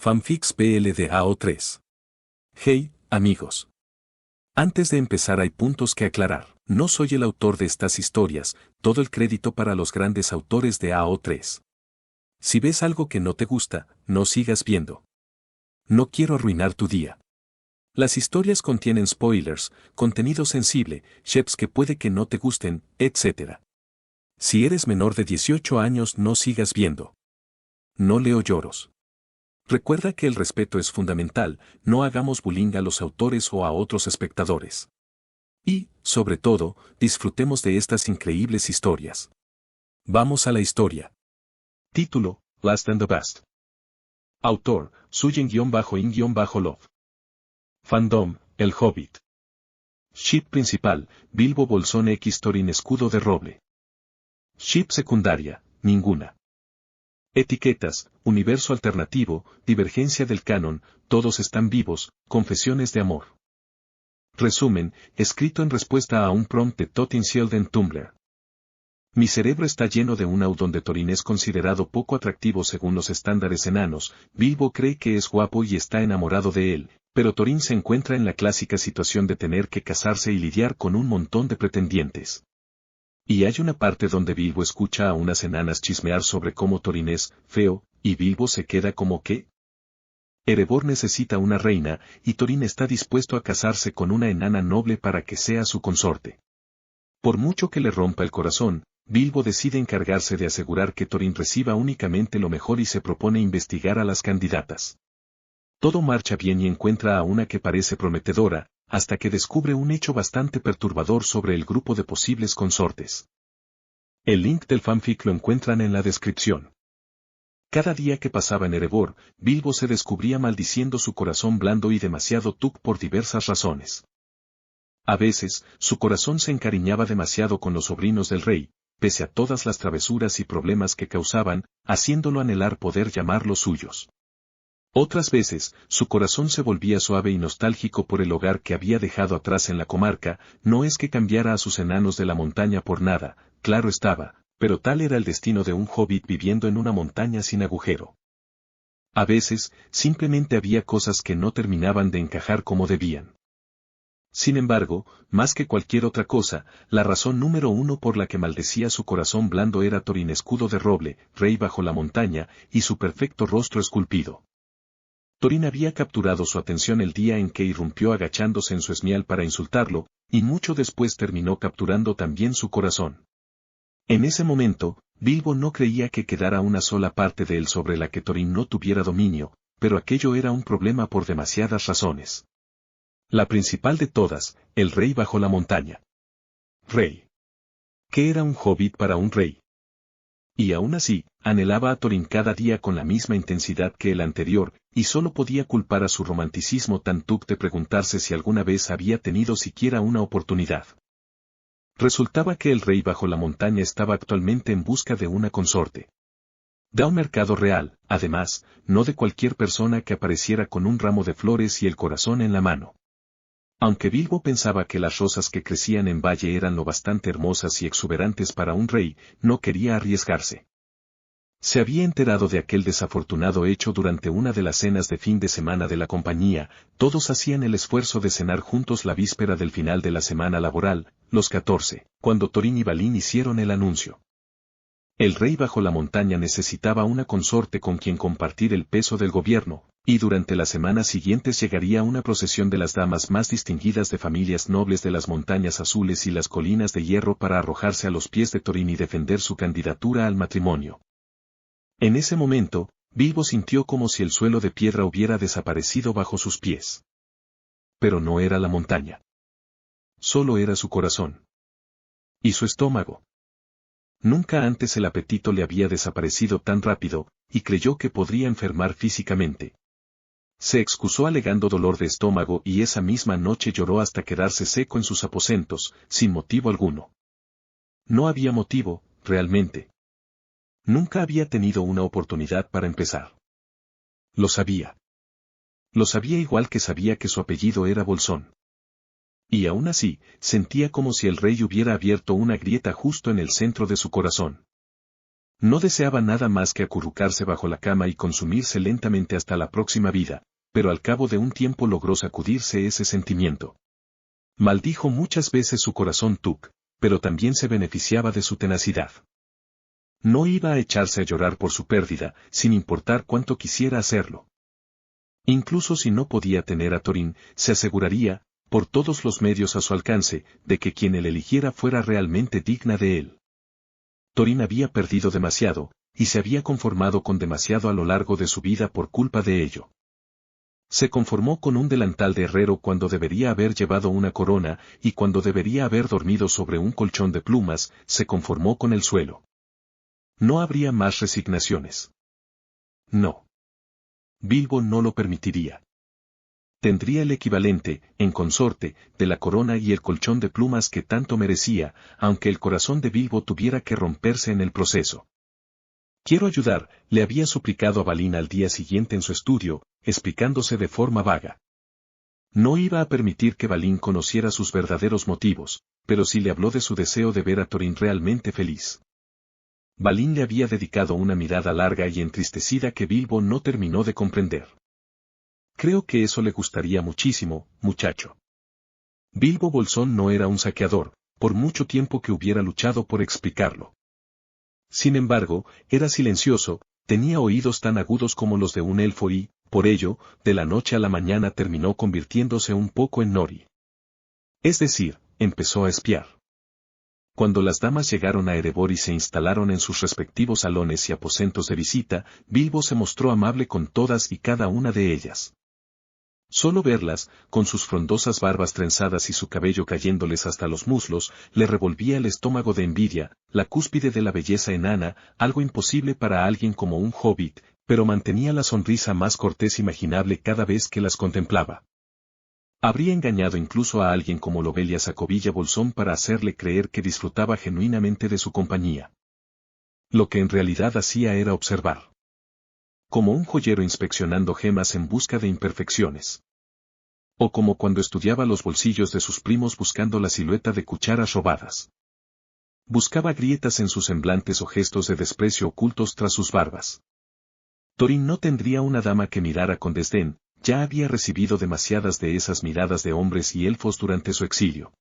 Fanfics PL de AO3. Hey, amigos. Antes de empezar hay puntos que aclarar. No soy el autor de estas historias, todo el crédito para los grandes autores de AO3. Si ves algo que no te gusta, no sigas viendo. No quiero arruinar tu día. Las historias contienen spoilers, contenido sensible, sheps que puede que no te gusten, etc. Si eres menor de 18 años no sigas viendo. No leo lloros. Recuerda que el respeto es fundamental, no hagamos bullying a los autores o a otros espectadores. Y, sobre todo, disfrutemos de estas increíbles historias. Vamos a la historia. Título, Last and the Best. Autor, Suyen-in-love. Fandom, El Hobbit. Ship principal, Bilbo Bolsón X Thorin Escudo de Roble. Ship secundaria, ninguna. Etiquetas, universo alternativo, divergencia del canon, todos están vivos, confesiones de amor. Resumen, escrito en respuesta a un prompt de Tottenfield en Tumblr. Mi cerebro está lleno de un donde Thorin es considerado poco atractivo según los estándares enanos, Bilbo cree que es guapo y está enamorado de él, pero Thorin se encuentra en la clásica situación de tener que casarse y lidiar con un montón de pretendientes. Y hay una parte donde Bilbo escucha a unas enanas chismear sobre cómo Thorin es feo, y Bilbo se queda como ¿qué? Erebor necesita una reina, y Thorin está dispuesto a casarse con una enana noble para que sea su consorte. Por mucho que le rompa el corazón, Bilbo decide encargarse de asegurar que Thorin reciba únicamente lo mejor y se propone investigar a las candidatas. Todo marcha bien y encuentra a una que parece prometedora, hasta que descubre un hecho bastante perturbador sobre el grupo de posibles consortes. El link del fanfic lo encuentran en la descripción. Cada día que pasaba en Erebor, Bilbo se descubría maldiciendo su corazón blando y demasiado tuc por diversas razones. A veces, su corazón se encariñaba demasiado con los sobrinos del rey, pese a todas las travesuras y problemas que causaban, haciéndolo anhelar poder llamarlos suyos. Otras veces, su corazón se volvía suave y nostálgico por el hogar que había dejado atrás en la comarca, no es que cambiara a sus enanos de la montaña por nada, claro estaba, pero tal era el destino de un hobbit viviendo en una montaña sin agujero. A veces, simplemente había cosas que no terminaban de encajar como debían. Sin embargo, más que cualquier otra cosa, la razón número uno por la que maldecía su corazón blando era Thorin Escudo de Roble, rey bajo la montaña, y su perfecto rostro esculpido. Thorin había capturado su atención el día en que irrumpió agachándose en su esmial para insultarlo, y mucho después terminó capturando también su corazón. En ese momento, Bilbo no creía que quedara una sola parte de él sobre la que Thorin no tuviera dominio, pero aquello era un problema por demasiadas razones. La principal de todas, el rey bajo la montaña. Rey. ¿Qué era un hobbit para un rey? Y aún así, anhelaba a Thorin cada día con la misma intensidad que el anterior, y solo podía culpar a su romanticismo tan tuc de preguntarse si alguna vez había tenido siquiera una oportunidad. Resultaba que el rey bajo la montaña estaba actualmente en busca de una consorte. De un mercado real, además, no de cualquier persona que apareciera con un ramo de flores y el corazón en la mano. Aunque Bilbo pensaba que las rosas que crecían en valle eran lo bastante hermosas y exuberantes para un rey, no quería arriesgarse. Se había enterado de aquel desafortunado hecho durante una de las cenas de fin de semana de la compañía, todos hacían el esfuerzo de cenar juntos la víspera del final de la semana laboral, los 14, cuando Thorin y Balin hicieron el anuncio. El rey bajo la montaña necesitaba una consorte con quien compartir el peso del gobierno, y durante las semanas siguientes llegaría una procesión de las damas más distinguidas de familias nobles de las montañas azules y las colinas de hierro para arrojarse a los pies de Thorin y defender su candidatura al matrimonio. En ese momento, Bilbo sintió como si el suelo de piedra hubiera desaparecido bajo sus pies. Pero no era la montaña. Solo era su corazón. Y su estómago. Nunca antes el apetito le había desaparecido tan rápido, y creyó que podría enfermar físicamente. Se excusó alegando dolor de estómago y esa misma noche lloró hasta quedarse seco en sus aposentos, sin motivo alguno. No había motivo, realmente. Nunca había tenido una oportunidad para empezar. Lo sabía. Lo sabía igual que sabía que su apellido era Bolsón. Y aún así, sentía como si el rey hubiera abierto una grieta justo en el centro de su corazón. No deseaba nada más que acurrucarse bajo la cama y consumirse lentamente hasta la próxima vida, pero al cabo de un tiempo logró sacudirse ese sentimiento. Maldijo muchas veces su corazón Tuk, pero también se beneficiaba de su tenacidad. No iba a echarse a llorar por su pérdida, sin importar cuánto quisiera hacerlo. Incluso si no podía tener a Thorin, se aseguraría, por todos los medios a su alcance, de que quien él eligiera fuera realmente digna de él. Thorin había perdido demasiado, y se había conformado con demasiado a lo largo de su vida por culpa de ello. Se conformó con un delantal de herrero cuando debería haber llevado una corona, y cuando debería haber dormido sobre un colchón de plumas, se conformó con el suelo. No habría más resignaciones. No. Bilbo no lo permitiría. Tendría el equivalente, en consorte, de la corona y el colchón de plumas que tanto merecía, aunque el corazón de Bilbo tuviera que romperse en el proceso. Quiero ayudar, le había suplicado a Balin al día siguiente en su estudio, explicándose de forma vaga. No iba a permitir que Balin conociera sus verdaderos motivos, pero sí le habló de su deseo de ver a Thorin realmente feliz. Balin le había dedicado una mirada larga y entristecida que Bilbo no terminó de comprender. Creo que eso le gustaría muchísimo, muchacho. Bilbo Bolsón no era un saqueador, por mucho tiempo que hubiera luchado por explicarlo. Sin embargo, era silencioso, tenía oídos tan agudos como los de un elfo y, por ello, de la noche a la mañana terminó convirtiéndose un poco en Nori. Es decir, empezó a espiar. Cuando las damas llegaron a Erebor y se instalaron en sus respectivos salones y aposentos de visita, Bilbo se mostró amable con todas y cada una de ellas. Solo verlas, con sus frondosas barbas trenzadas y su cabello cayéndoles hasta los muslos, le revolvía el estómago de envidia, la cúspide de la belleza enana, algo imposible para alguien como un hobbit, pero mantenía la sonrisa más cortés imaginable cada vez que las contemplaba. Habría engañado incluso a alguien como Lobelia Sacovilla Bolsón para hacerle creer que disfrutaba genuinamente de su compañía. Lo que en realidad hacía era observar. Como un joyero inspeccionando gemas en busca de imperfecciones. O como cuando estudiaba los bolsillos de sus primos buscando la silueta de cucharas robadas. Buscaba grietas en sus semblantes o gestos de desprecio ocultos tras sus barbas. Thorin no tendría una dama que mirara con desdén, ya había recibido demasiadas de esas miradas de hombres y elfos durante su exilio.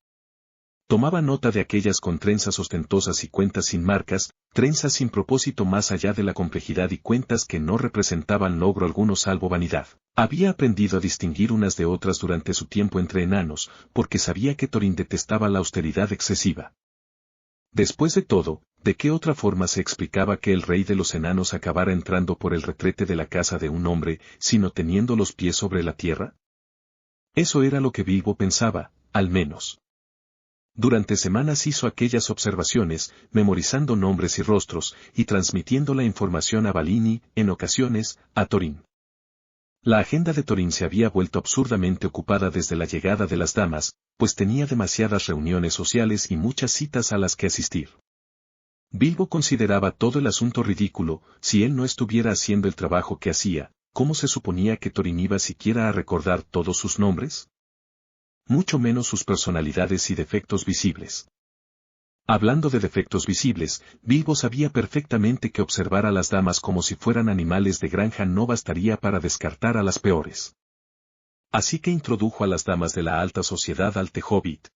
Tomaba nota de aquellas con trenzas ostentosas y cuentas sin marcas, trenzas sin propósito más allá de la complejidad y cuentas que no representaban logro alguno salvo vanidad. Había aprendido a distinguir unas de otras durante su tiempo entre enanos, porque sabía que Thorin detestaba la austeridad excesiva. Después de todo, ¿de qué otra forma se explicaba que el rey de los enanos acabara entrando por el retrete de la casa de un hombre, sino teniendo los pies sobre la tierra? Eso era lo que Bilbo pensaba, al menos. Durante semanas hizo aquellas observaciones, memorizando nombres y rostros, y transmitiendo la información a Balin y, en ocasiones, a Thorin. La agenda de Thorin se había vuelto absurdamente ocupada desde la llegada de las damas, pues tenía demasiadas reuniones sociales y muchas citas a las que asistir. Bilbo consideraba todo el asunto ridículo, si él no estuviera haciendo el trabajo que hacía, ¿cómo se suponía que Thorin iba siquiera a recordar todos sus nombres? Mucho menos sus personalidades y defectos visibles. Hablando de defectos visibles, Bilbo sabía perfectamente que observar a las damas como si fueran animales de granja no bastaría para descartar a las peores. Así que introdujo a las damas de la alta sociedad al Hobbit.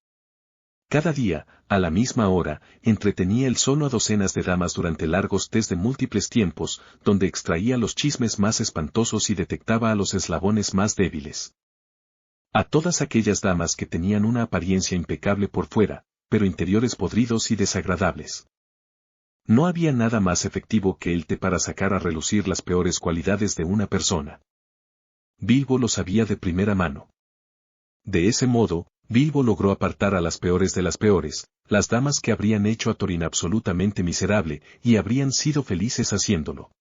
Cada día, a la misma hora, entretenía él solo a docenas de damas durante largos tés de múltiples tiempos, donde extraía los chismes más espantosos y detectaba a los eslabones más débiles. A todas aquellas damas que tenían una apariencia impecable por fuera, pero interiores podridos y desagradables. No había nada más efectivo que el té para sacar a relucir las peores cualidades de una persona. Bilbo lo sabía de primera mano. De ese modo, Bilbo logró apartar a las peores de las peores, las damas que habrían hecho a Thorin absolutamente miserable, y habrían sido felices haciéndolo.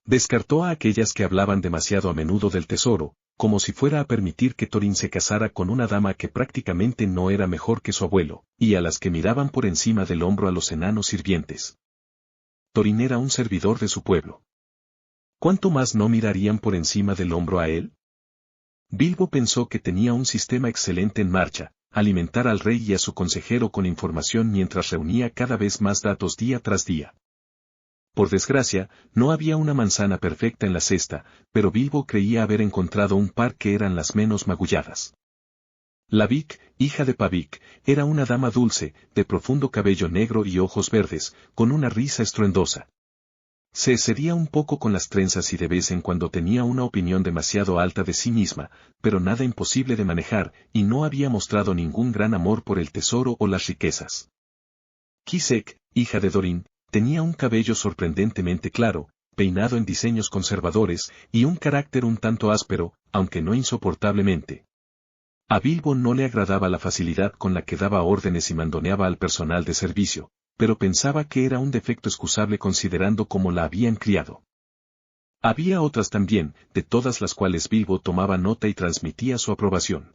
Descartó a aquellas que hablaban demasiado a menudo del tesoro, como si fuera a permitir que Thorin se casara con una dama que prácticamente no era mejor que su abuelo, y a las que miraban por encima del hombro a los enanos sirvientes. Thorin era un servidor de su pueblo. ¿Cuánto más no mirarían por encima del hombro a él? Bilbo pensó que tenía un sistema excelente en marcha, alimentar al rey y a su consejero con información mientras reunía cada vez más datos día tras día. Por desgracia, no había una manzana perfecta en la cesta, pero Bilbo creía haber encontrado un par que eran las menos magulladas. La Vic, hija de Pavik, era una dama dulce, de profundo cabello negro y ojos verdes, con una risa estruendosa. Se excedía un poco con las trenzas y de vez en cuando tenía una opinión demasiado alta de sí misma, pero nada imposible de manejar, y no había mostrado ningún gran amor por el tesoro o las riquezas. Kisek, hija de Thorin, tenía un cabello sorprendentemente claro, peinado en diseños conservadores, y un carácter un tanto áspero, aunque no insoportablemente. A Bilbo no le agradaba la facilidad con la que daba órdenes y mandoneaba al personal de servicio, pero pensaba que era un defecto excusable considerando cómo la habían criado. Había otras también, de todas las cuales Bilbo tomaba nota y transmitía su aprobación.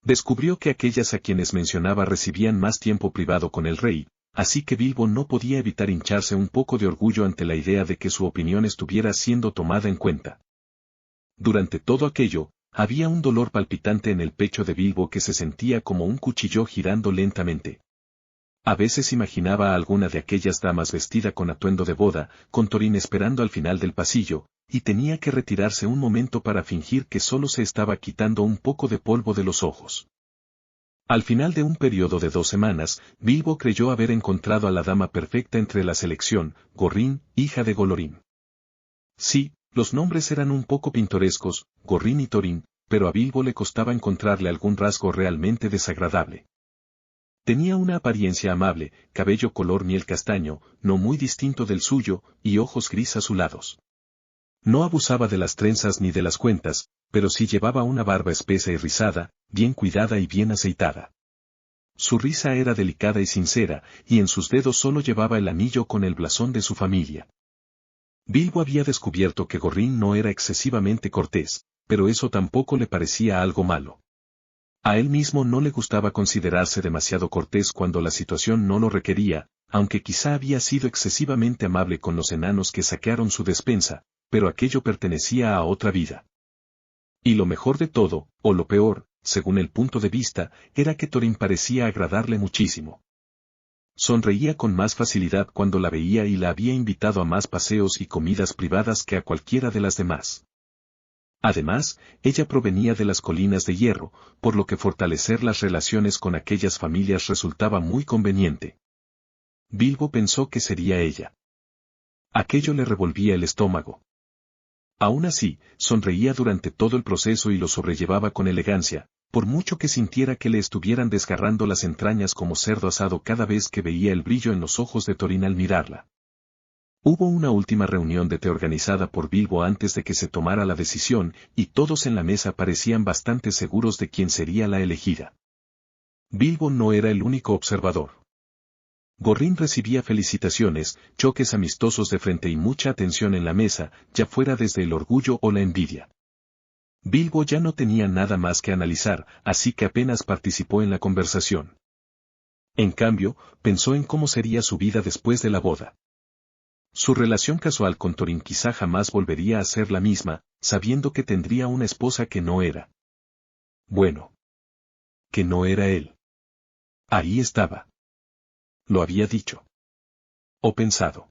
Descubrió que aquellas a quienes mencionaba recibían más tiempo privado con el rey, así que Bilbo no podía evitar hincharse un poco de orgullo ante la idea de que su opinión estuviera siendo tomada en cuenta. Durante todo aquello, había un dolor palpitante en el pecho de Bilbo que se sentía como un cuchillo girando lentamente. A veces imaginaba a alguna de aquellas damas vestida con atuendo de boda, con Thorin esperando al final del pasillo, y tenía que retirarse un momento para fingir que solo se estaba quitando un poco de polvo de los ojos. Al final de un periodo de 2 semanas, Bilbo creyó haber encontrado a la dama perfecta entre la selección, Gorrin, hija de Golorin. Sí, los nombres eran un poco pintorescos, Gorrin y Thorin, pero a Bilbo le costaba encontrarle algún rasgo realmente desagradable. Tenía una apariencia amable, cabello color miel castaño, no muy distinto del suyo, y ojos gris azulados. No abusaba de las trenzas ni de las cuentas, pero sí llevaba una barba espesa y rizada, bien cuidada y bien aceitada. Su risa era delicada y sincera, y en sus dedos solo llevaba el anillo con el blasón de su familia. Bilbo había descubierto que Gorrin no era excesivamente cortés, pero eso tampoco le parecía algo malo. A él mismo no le gustaba considerarse demasiado cortés cuando la situación no lo requería, aunque quizá había sido excesivamente amable con los enanos que saquearon su despensa, pero aquello pertenecía a otra vida. Y lo mejor de todo, o lo peor, según el punto de vista, era que Thorin parecía agradarle muchísimo. Sonreía con más facilidad cuando la veía y la había invitado a más paseos y comidas privadas que a cualquiera de las demás. Además, ella provenía de las colinas de hierro, por lo que fortalecer las relaciones con aquellas familias resultaba muy conveniente. Bilbo pensó que sería ella. Aquello le revolvía el estómago. Aún así, sonreía durante todo el proceso y lo sobrellevaba con elegancia, por mucho que sintiera que le estuvieran desgarrando las entrañas como cerdo asado cada vez que veía el brillo en los ojos de Thorin al mirarla. Hubo una última reunión de té organizada por Bilbo antes de que se tomara la decisión, y todos en la mesa parecían bastante seguros de quién sería la elegida. Bilbo no era el único observador. Gorrin recibía felicitaciones, choques amistosos de frente y mucha atención en la mesa, ya fuera desde el orgullo o la envidia. Bilbo ya no tenía nada más que analizar, así que apenas participó en la conversación. En cambio, pensó en cómo sería su vida después de la boda. Su relación casual con Thorin quizá jamás volvería a ser la misma, sabiendo que tendría una esposa que no era. Bueno. Que no era él. Ahí estaba. Lo había dicho. O pensado.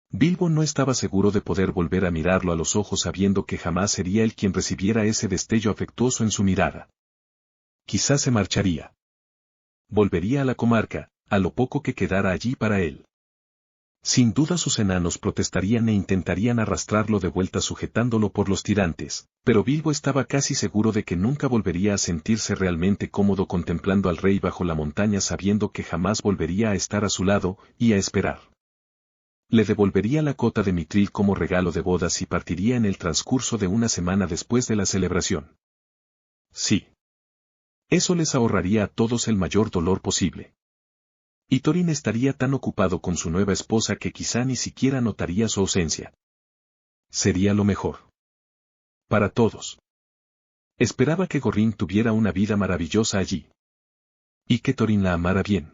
Bilbo no estaba seguro de poder volver a mirarlo a los ojos sabiendo que jamás sería él quien recibiera ese destello afectuoso en su mirada. Quizás se marcharía. Volvería a la comarca, a lo poco que quedara allí para él. Sin duda sus enanos protestarían e intentarían arrastrarlo de vuelta sujetándolo por los tirantes, pero Bilbo estaba casi seguro de que nunca volvería a sentirse realmente cómodo contemplando al rey bajo la montaña sabiendo que jamás volvería a estar a su lado, y a esperar. Le devolvería la cota de Mithril como regalo de bodas y partiría en el transcurso de una semana después de la celebración. Sí. Eso les ahorraría a todos el mayor dolor posible. Y Thorin estaría tan ocupado con su nueva esposa que quizá ni siquiera notaría su ausencia. Sería lo mejor. Para todos. Esperaba que Gorrin tuviera una vida maravillosa allí. Y que Thorin la amara bien.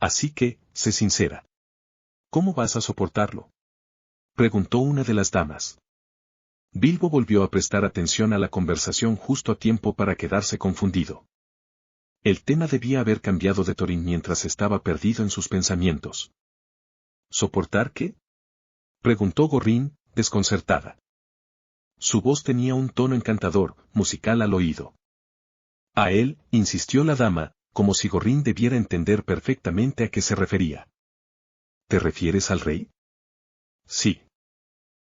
Así que, sé sincera. ¿Cómo vas a soportarlo? Preguntó una de las damas. Bilbo volvió a prestar atención a la conversación justo a tiempo para quedarse confundido. El tema debía haber cambiado de Thorin mientras estaba perdido en sus pensamientos. ¿Soportar qué? Preguntó Gorrín, desconcertada. Su voz tenía un tono encantador, musical al oído. A él, insistió la dama, como si Gorrín debiera entender perfectamente a qué se refería. ¿Te refieres al rey? Sí.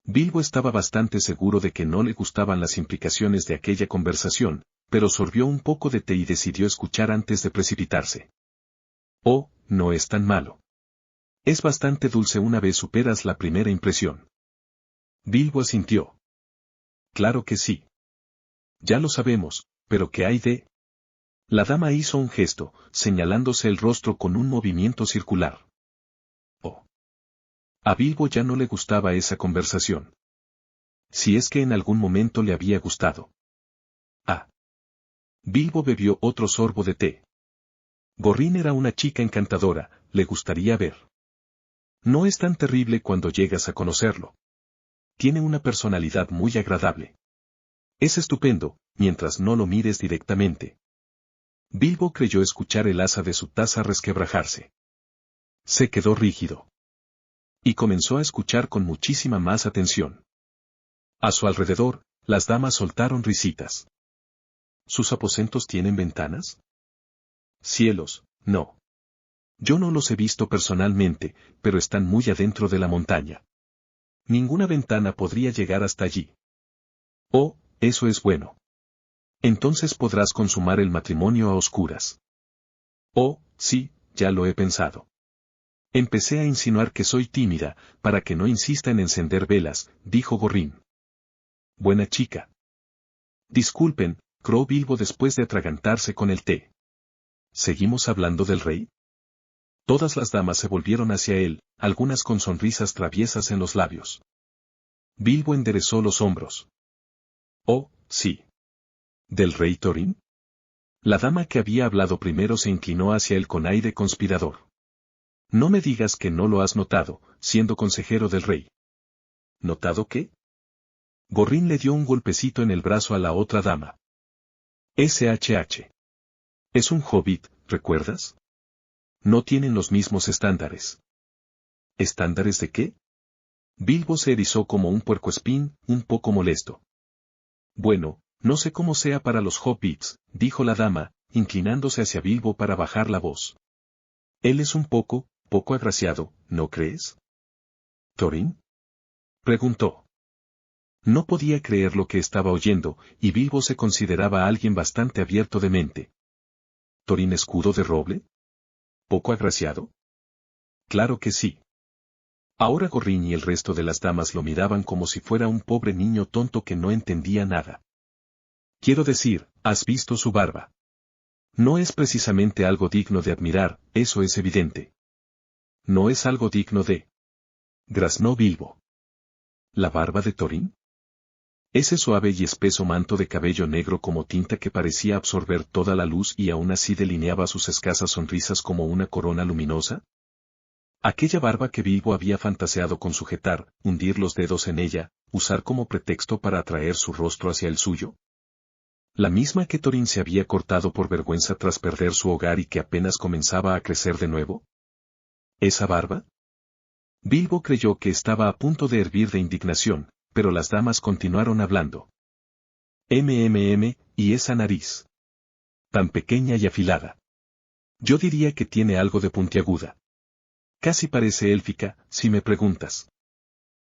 Bilbo estaba bastante seguro de que no le gustaban las implicaciones de aquella conversación, pero sorbió un poco de té y decidió escuchar antes de precipitarse. Oh, no es tan malo. Es bastante dulce una vez superas la primera impresión. Bilbo asintió. Claro que sí. Ya lo sabemos, pero ¿qué hay de? La dama hizo un gesto, señalándose el rostro con un movimiento circular. Oh. A Bilbo ya no le gustaba esa conversación. Si es que en algún momento le había gustado. Ah. Bilbo bebió otro sorbo de té. Gorrín era una chica encantadora, le gustaría ver. No es tan terrible cuando llegas a conocerlo. Tiene una personalidad muy agradable. Es estupendo, mientras no lo mires directamente. Bilbo creyó escuchar el asa de su taza resquebrajarse. Se quedó rígido. Y comenzó a escuchar con muchísima más atención. A su alrededor, las damas soltaron risitas. ¿Sus aposentos tienen ventanas? Cielos, no. Yo no los he visto personalmente, pero están muy adentro de la montaña. Ninguna ventana podría llegar hasta allí. Oh, eso es bueno. Entonces podrás consumar el matrimonio a oscuras. Oh, sí, ya lo he pensado. Empecé a insinuar que soy tímida, para que no insista en encender velas, dijo Gorrín. Buena chica. Disculpen, croó Bilbo después de atragantarse con el té. ¿Seguimos hablando del rey? Todas las damas se volvieron hacia él, algunas con sonrisas traviesas en los labios. Bilbo enderezó los hombros. Oh, sí. ¿Del rey Thorin? La dama que había hablado primero se inclinó hacia él con aire conspirador. No me digas que no lo has notado, siendo consejero del rey. ¿Notado qué? Gorrín le dio un golpecito en el brazo a la otra dama. SHH. Es un hobbit, ¿recuerdas? No tienen los mismos estándares. ¿Estándares de qué? Bilbo se erizó como un puercoespín, un poco molesto. Bueno, no sé cómo sea para los hobbits, dijo la dama, inclinándose hacia Bilbo para bajar la voz. Él es un poco agraciado, ¿no crees? ¿Thorin? Preguntó. No podía creer lo que estaba oyendo, y Bilbo se consideraba alguien bastante abierto de mente. ¿Thorin escudo de roble? ¿Poco agraciado? Claro que sí. Ahora Gorrín y el resto de las damas lo miraban como si fuera un pobre niño tonto que no entendía nada. Quiero decir, ¿has visto su barba? No es precisamente algo digno de admirar, eso es evidente. No es algo digno de... graznó Bilbo. ¿La barba de Thorin? Ese suave y espeso manto de cabello negro como tinta que parecía absorber toda la luz y aún así delineaba sus escasas sonrisas como una corona luminosa. Aquella barba que Bilbo había fantaseado con sujetar, hundir los dedos en ella, usar como pretexto para atraer su rostro hacia el suyo. La misma que Thorin se había cortado por vergüenza tras perder su hogar y que apenas comenzaba a crecer de nuevo. ¿Esa barba? Bilbo creyó que estaba a punto de hervir de indignación, pero las damas continuaron hablando. Y esa nariz. Tan pequeña y afilada. Yo diría que tiene algo de puntiaguda. Casi parece élfica, si me preguntas.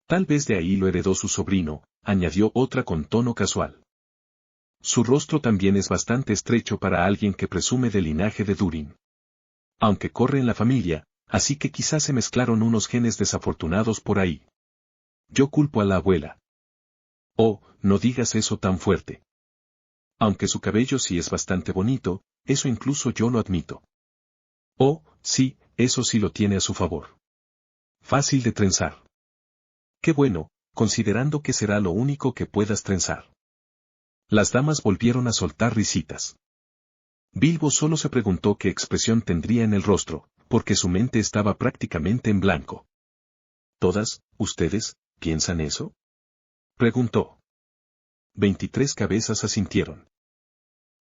Tal vez de ahí lo heredó su sobrino, añadió otra con tono casual. Su rostro también es bastante estrecho para alguien que presume del linaje de Durin. Aunque corre en la familia, así que quizás se mezclaron unos genes desafortunados por ahí. Yo culpo a la abuela. Oh, no digas eso tan fuerte. Aunque su cabello sí es bastante bonito, eso incluso yo lo admito. Oh, sí, eso sí lo tiene a su favor. Fácil de trenzar. Qué bueno, considerando que será lo único que puedas trenzar. Las damas volvieron a soltar risitas. Bilbo solo se preguntó qué expresión tendría en el rostro, porque su mente estaba prácticamente en blanco. ¿Todas, ustedes, piensan eso? Preguntó. 23 cabezas asintieron.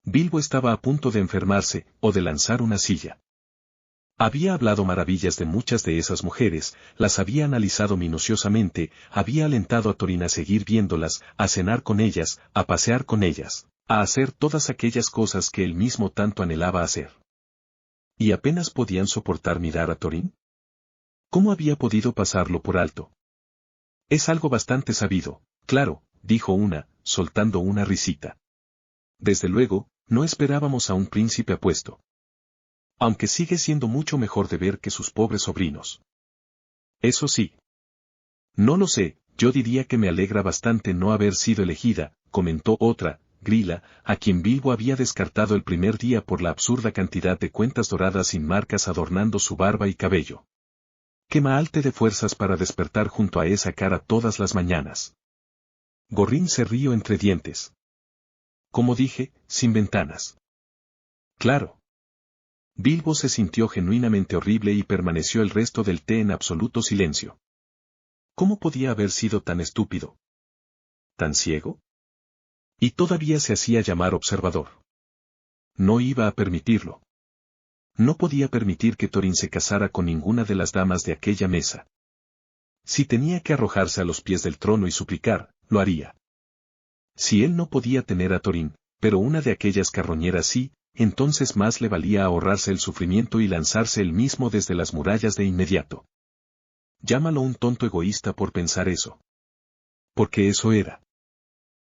Bilbo estaba a punto de enfermarse, o de lanzar una silla. Había hablado maravillas de muchas de esas mujeres, las había analizado minuciosamente, había alentado a Thorin a seguir viéndolas, a cenar con ellas, a pasear con ellas, a hacer todas aquellas cosas que él mismo tanto anhelaba hacer. ¿Y apenas podían soportar mirar a Thorin? ¿Cómo había podido pasarlo por alto? Es algo bastante sabido, claro, dijo una, soltando una risita. Desde luego, no esperábamos a un príncipe apuesto. Aunque sigue siendo mucho mejor de ver que sus pobres sobrinos. Eso sí. No lo sé, yo diría que me alegra bastante no haber sido elegida, comentó otra, Grilla, a quien Bilbo había descartado el primer día por la absurda cantidad de cuentas doradas sin marcas adornando su barba y cabello. Qué mal te de fuerzas para despertar junto a esa cara todas las mañanas. Gorrín se rió entre dientes. Como dije, sin ventanas. Claro. Bilbo se sintió genuinamente horrible y permaneció el resto del té en absoluto silencio. ¿Cómo podía haber sido tan estúpido? ¿Tan ciego? Y todavía se hacía llamar observador. No iba a permitirlo. No podía permitir que Thorin se casara con ninguna de las damas de aquella mesa. Si tenía que arrojarse a los pies del trono y suplicar, lo haría. Si él no podía tener a Thorin, pero una de aquellas carroñeras sí, entonces más le valía ahorrarse el sufrimiento y lanzarse él mismo desde las murallas de inmediato. Llámalo un tonto egoísta por pensar eso. Porque eso era.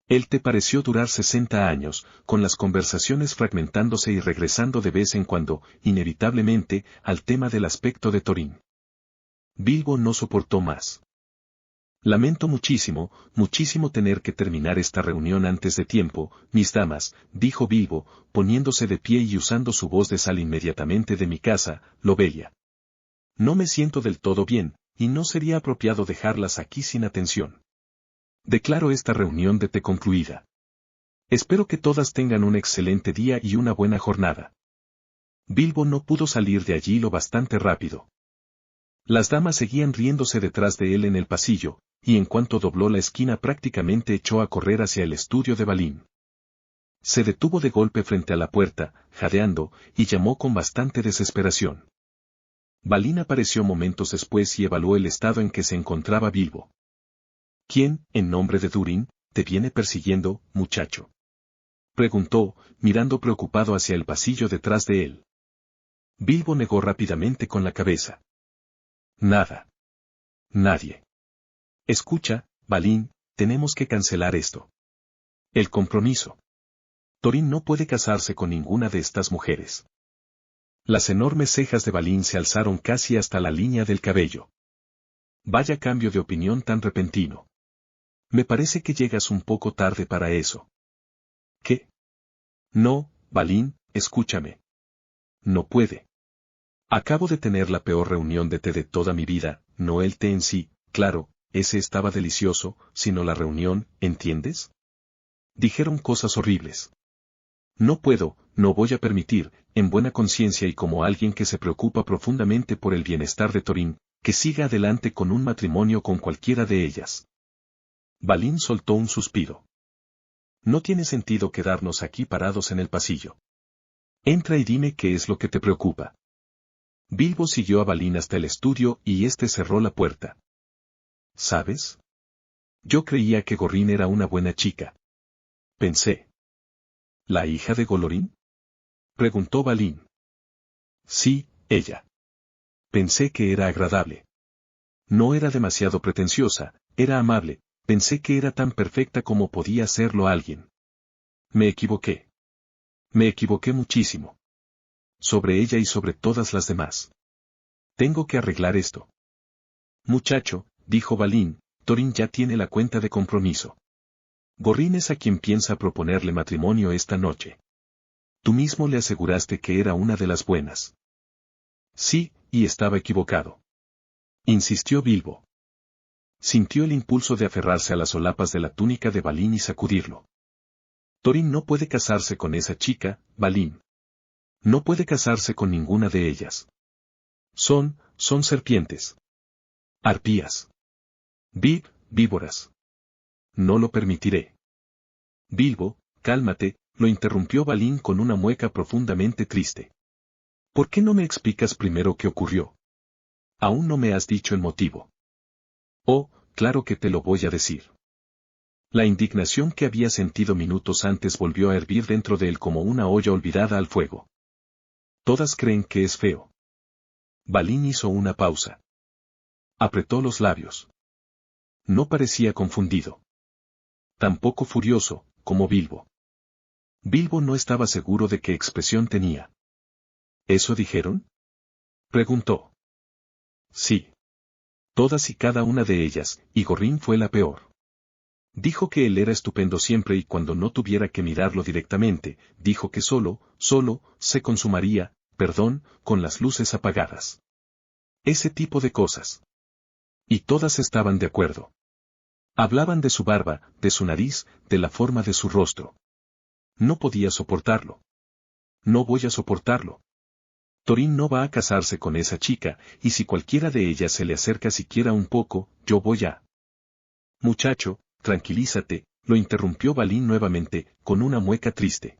Él te pareció durar 60 años, con las conversaciones fragmentándose y regresando de vez en cuando, inevitablemente, al tema del aspecto de Thorin. Bilbo no soportó más. Lamento muchísimo, muchísimo tener que terminar esta reunión antes de tiempo, mis damas, dijo Bilbo, poniéndose de pie y usando su voz de sal inmediatamente de mi casa, Lobelia. No me siento del todo bien, y no sería apropiado dejarlas aquí sin atención. Declaro esta reunión de té concluida. Espero que todas tengan un excelente día y una buena jornada. Bilbo no pudo salir de allí lo bastante rápido. Las damas seguían riéndose detrás de él en el pasillo, y en cuanto dobló la esquina prácticamente echó a correr hacia el estudio de Balin. Se detuvo de golpe frente a la puerta, jadeando, y llamó con bastante desesperación. Balin apareció momentos después y evaluó el estado en que se encontraba Bilbo. ¿Quién, en nombre de Durin, te viene persiguiendo, muchacho? Preguntó, mirando preocupado hacia el pasillo detrás de él. Bilbo negó rápidamente con la cabeza. Nada. Nadie. Escucha, Balin, tenemos que cancelar esto. El compromiso. Thorin no puede casarse con ninguna de estas mujeres. Las enormes cejas de Balin se alzaron casi hasta la línea del cabello. Vaya cambio de opinión tan repentino. Me parece que llegas un poco tarde para eso. ¿Qué? No, Balin, escúchame. No puede. Acabo de tener la peor reunión de té de toda mi vida, no el té en sí, claro, ese estaba delicioso, sino la reunión, ¿entiendes? Dijeron cosas horribles. No puedo, no voy a permitir, en buena conciencia y como alguien que se preocupa profundamente por el bienestar de Thorin, que siga adelante con un matrimonio con cualquiera de ellas. Balin soltó un suspiro. No tiene sentido quedarnos aquí parados en el pasillo. Entra y dime qué es lo que te preocupa. Bilbo siguió a Balin hasta el estudio y éste cerró la puerta. ¿Sabes? Yo creía que Gorrin era una buena chica. Pensé. ¿La hija de Golorín? Preguntó Balin. Sí, ella. Pensé que era agradable. No era demasiado pretenciosa, era amable, pensé que era tan perfecta como podía serlo alguien. Me equivoqué. Me equivoqué muchísimo. Sobre ella y sobre todas las demás. Tengo que arreglar esto. Muchacho, dijo Balin, Thorin ya tiene la cuenta de compromiso. Gorrin es a quien piensa proponerle matrimonio esta noche. Tú mismo le aseguraste que era una de las buenas. Sí, y estaba equivocado. Insistió Bilbo. Sintió el impulso de aferrarse a las solapas de la túnica de Balin y sacudirlo. Thorin no puede casarse con esa chica, Balin. No puede casarse con ninguna de ellas. Son serpientes. Arpías. Víboras. No lo permitiré. Bilbo, cálmate, lo interrumpió Balin con una mueca profundamente triste. ¿Por qué no me explicas primero qué ocurrió? Aún no me has dicho el motivo. Oh, claro que te lo voy a decir. La indignación que había sentido minutos antes volvió a hervir dentro de él como una olla olvidada al fuego. Todas creen que es feo. Balín hizo una pausa. Apretó los labios. No parecía confundido. Tampoco furioso, como Bilbo. Bilbo no estaba seguro de qué expresión tenía. ¿Eso dijeron? Preguntó. Sí. Todas y cada una de ellas, y Gorrín fue la peor. Dijo que él era estupendo siempre y cuando no tuviera que mirarlo directamente, dijo que solo, se consumaría, con las luces apagadas. Ese tipo de cosas. Y todas estaban de acuerdo. Hablaban de su barba, de su nariz, de la forma de su rostro. No podía soportarlo. No voy a soportarlo. Thorin no va a casarse con esa chica, y si cualquiera de ellas se le acerca siquiera un poco, yo voy a... Muchacho, tranquilízate, lo interrumpió Balín nuevamente, con una mueca triste.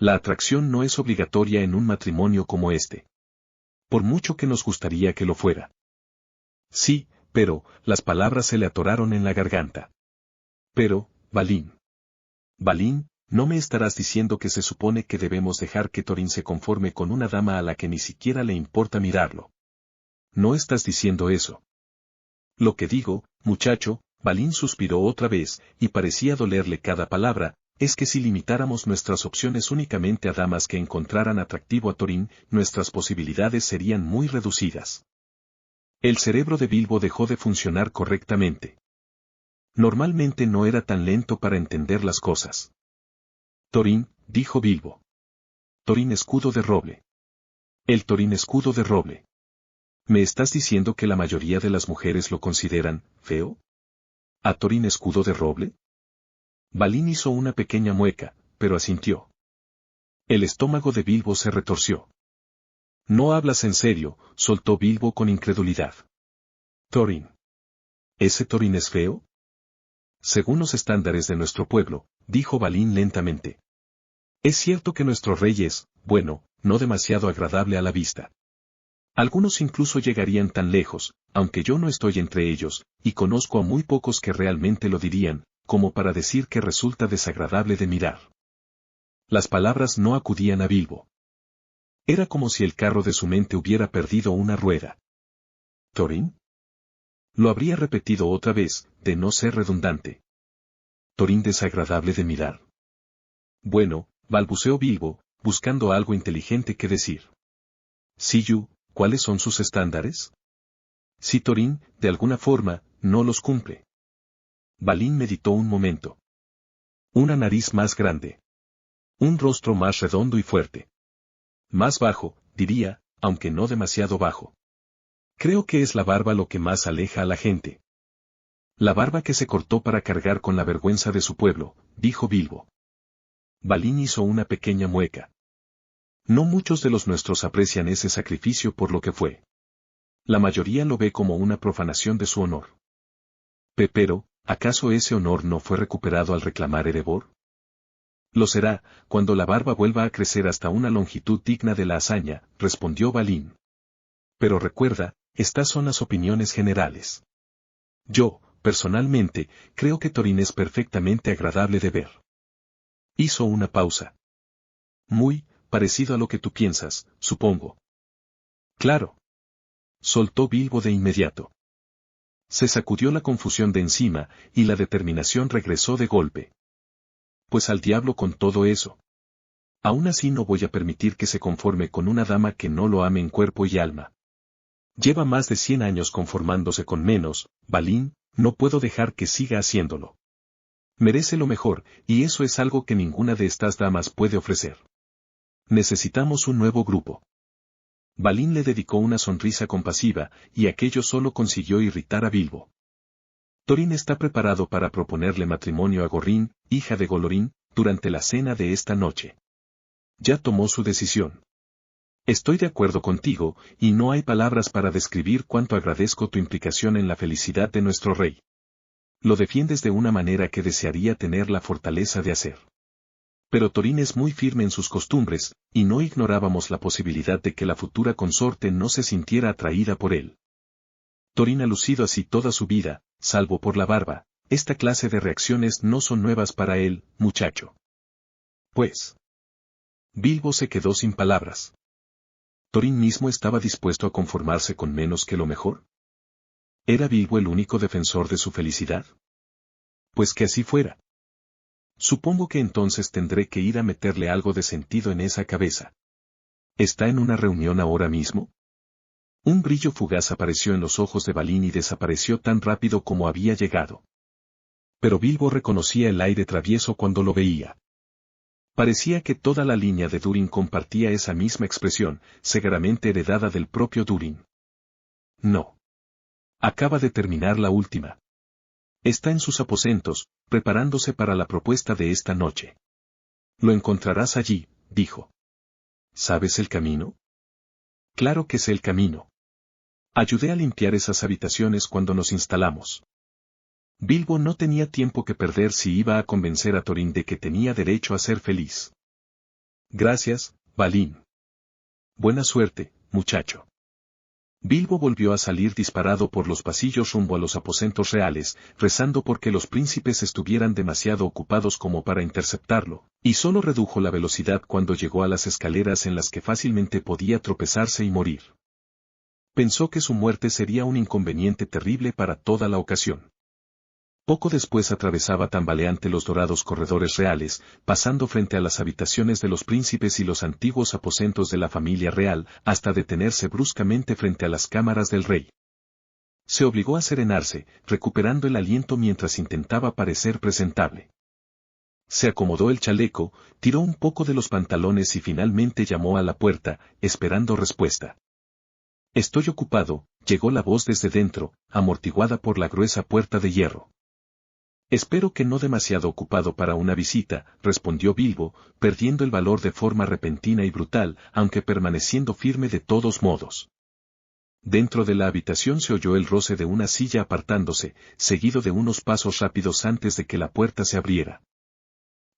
La atracción no es obligatoria en un matrimonio como este. Por mucho que nos gustaría que lo fuera. Sí, pero, las palabras se le atoraron en la garganta. Pero, Balín. Balín, no me estarás diciendo que se supone que debemos dejar que Thorin se conforme con una dama a la que ni siquiera le importa mirarlo. No estás diciendo eso. Lo que digo, muchacho, Balín suspiró otra vez, y parecía dolerle cada palabra, es que si limitáramos nuestras opciones únicamente a damas que encontraran atractivo a Thorin, nuestras posibilidades serían muy reducidas. El cerebro de Bilbo dejó de funcionar correctamente. Normalmente no era tan lento para entender las cosas. Thorin, dijo Bilbo. Thorin escudo de roble. El Thorin escudo de roble. ¿Me estás diciendo que la mayoría de las mujeres lo consideran feo? ¿A Thorin escudo de roble? Balín hizo una pequeña mueca, pero asintió. El estómago de Bilbo se retorció. No hablas en serio, soltó Bilbo con incredulidad. Thorin. ¿Ese Thorin es feo? Según los estándares de nuestro pueblo, dijo Balín lentamente. Es cierto que nuestro rey es, bueno, no demasiado agradable a la vista. Algunos incluso llegarían tan lejos, aunque yo no estoy entre ellos, y conozco a muy pocos que realmente lo dirían, como para decir que resulta desagradable de mirar. Las palabras no acudían a Bilbo. Era como si el carro de su mente hubiera perdido una rueda. ¿Thorin? Lo habría repetido otra vez, de no ser redundante. ¿Thorin desagradable de mirar? Bueno, balbuceó Bilbo, buscando algo inteligente que decir. Siyu, ¿cuáles son sus estándares? Si Thorin, de alguna forma, no los cumple. Balín meditó un momento. Una nariz más grande. Un rostro más redondo y fuerte. Más bajo, diría, aunque no demasiado bajo. Creo que es la barba lo que más aleja a la gente. La barba que se cortó para cargar con la vergüenza de su pueblo, dijo Bilbo. Balín hizo una pequeña mueca. No muchos de los nuestros aprecian ese sacrificio por lo que fue. La mayoría lo ve como una profanación de su honor. Pero, ¿acaso ese honor no fue recuperado al reclamar Erebor? Lo será, cuando la barba vuelva a crecer hasta una longitud digna de la hazaña, respondió Balín. Pero recuerda, estas son las opiniones generales. Yo, personalmente, creo que Thorin es perfectamente agradable de ver. Hizo una pausa. Muy, parecido a lo que tú piensas, supongo. Claro. Soltó Bilbo de inmediato. Se sacudió la confusión de encima, y la determinación regresó de golpe. Pues al diablo con todo eso. Aún así no voy a permitir que se conforme con una dama que no lo ame en cuerpo y alma. Lleva más de 100 años conformándose con menos, Balín, no puedo dejar que siga haciéndolo. Merece lo mejor, y eso es algo que ninguna de estas damas puede ofrecer. Necesitamos un nuevo grupo. Balín le dedicó una sonrisa compasiva, y aquello solo consiguió irritar a Bilbo. Thorin está preparado para proponerle matrimonio a Gorrín, hija de Golorín, durante la cena de esta noche. Ya tomó su decisión. Estoy de acuerdo contigo, y no hay palabras para describir cuánto agradezco tu implicación en la felicidad de nuestro rey. Lo defiendes de una manera que desearía tener la fortaleza de hacer. Pero Thorin es muy firme en sus costumbres, y no ignorábamos la posibilidad de que la futura consorte no se sintiera atraída por él. Thorin ha lucido así toda su vida, salvo por la barba. Esta clase de reacciones no son nuevas para él, muchacho. Pues. Bilbo se quedó sin palabras. ¿Thorin mismo estaba dispuesto a conformarse con menos que lo mejor? ¿Era Bilbo el único defensor de su felicidad? Pues que así fuera. Supongo que entonces tendré que ir a meterle algo de sentido en esa cabeza. ¿Está en una reunión ahora mismo? Un brillo fugaz apareció en los ojos de Balin y desapareció tan rápido como había llegado. Pero Bilbo reconocía el aire travieso cuando lo veía. Parecía que toda la línea de Durin compartía esa misma expresión, segaramente heredada del propio Durin. No. Acaba de terminar la última. Está en sus aposentos, preparándose para la propuesta de esta noche. Lo encontrarás allí, dijo. ¿Sabes el camino? Claro que sé el camino. Ayudé a limpiar esas habitaciones cuando nos instalamos. Bilbo no tenía tiempo que perder si iba a convencer a Thorin de que tenía derecho a ser feliz. Gracias, Balin. Buena suerte, muchacho. Bilbo volvió a salir disparado por los pasillos rumbo a los aposentos reales, rezando porque los príncipes estuvieran demasiado ocupados como para interceptarlo, y solo redujo la velocidad cuando llegó a las escaleras en las que fácilmente podía tropezarse y morir. Pensó que su muerte sería un inconveniente terrible para toda la ocasión. Poco después atravesaba tambaleante los dorados corredores reales, pasando frente a las habitaciones de los príncipes y los antiguos aposentos de la familia real, hasta detenerse bruscamente frente a las cámaras del rey. Se obligó a serenarse, recuperando el aliento mientras intentaba parecer presentable. Se acomodó el chaleco, tiró un poco de los pantalones y finalmente llamó a la puerta, esperando respuesta. «Estoy ocupado», llegó la voz desde dentro, amortiguada por la gruesa puerta de hierro. «Espero que no demasiado ocupado para una visita», respondió Bilbo, perdiendo el valor de forma repentina y brutal, aunque permaneciendo firme de todos modos. Dentro de la habitación se oyó el roce de una silla apartándose, seguido de unos pasos rápidos antes de que la puerta se abriera.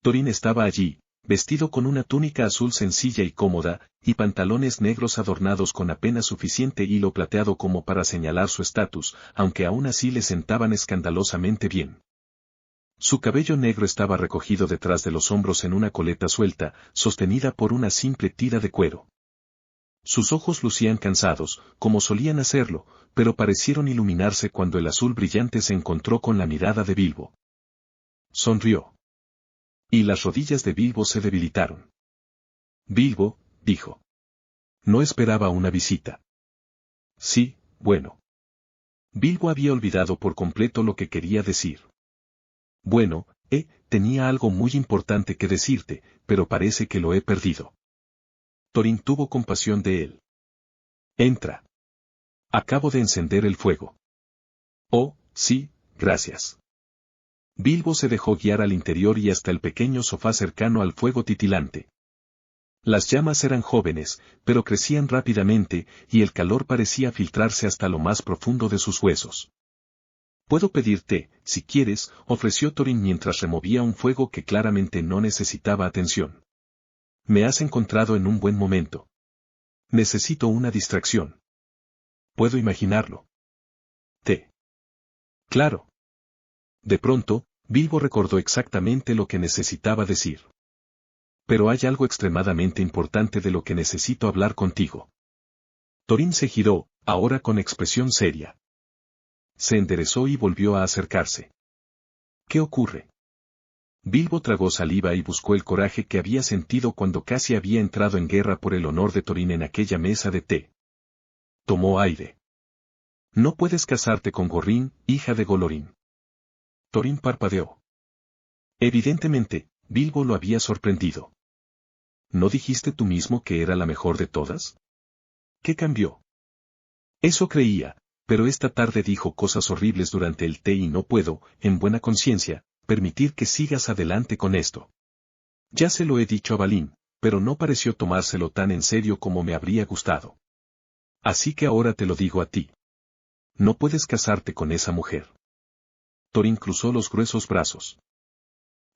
Thorin estaba allí, vestido con una túnica azul sencilla y cómoda, y pantalones negros adornados con apenas suficiente hilo plateado como para señalar su estatus, aunque aún así le sentaban escandalosamente bien. Su cabello negro estaba recogido detrás de los hombros en una coleta suelta, sostenida por una simple tira de cuero. Sus ojos lucían cansados, como solían hacerlo, pero parecieron iluminarse cuando el azul brillante se encontró con la mirada de Bilbo. Sonrió. Y las rodillas de Bilbo se debilitaron. «Bilbo», dijo. «No esperaba una visita». «Sí, bueno». Bilbo había olvidado por completo lo que quería decir. «Bueno, tenía algo muy importante que decirte, pero parece que lo he perdido». Thorin tuvo compasión de él. «Entra. Acabo de encender el fuego». «Oh, sí, gracias». Bilbo se dejó guiar al interior y hasta el pequeño sofá cercano al fuego titilante. Las llamas eran jóvenes, pero crecían rápidamente, y el calor parecía filtrarse hasta lo más profundo de sus huesos. «Puedo pedirte, si quieres», ofreció Thorin mientras removía un fuego que claramente no necesitaba atención. «Me has encontrado en un buen momento. Necesito una distracción». «Puedo imaginarlo». «Té». «Claro». De pronto, Bilbo recordó exactamente lo que necesitaba decir. «Pero hay algo extremadamente importante de lo que necesito hablar contigo». Thorin se giró, ahora con expresión seria. Se enderezó y volvió a acercarse. «¿Qué ocurre?» Bilbo tragó saliva y buscó el coraje que había sentido cuando casi había entrado en guerra por el honor de Thorin en aquella mesa de té. Tomó aire. «No puedes casarte con Gorrin, hija de Golorin». Thorin parpadeó. Evidentemente, Bilbo lo había sorprendido. ¿No dijiste tú mismo que era la mejor de todas? ¿Qué cambió? Eso creía, pero esta tarde dijo cosas horribles durante el té y no puedo, en buena conciencia, permitir que sigas adelante con esto. Ya se lo he dicho a Balin, pero no pareció tomárselo tan en serio como me habría gustado. Así que ahora te lo digo a ti. No puedes casarte con esa mujer. Thorin cruzó los gruesos brazos.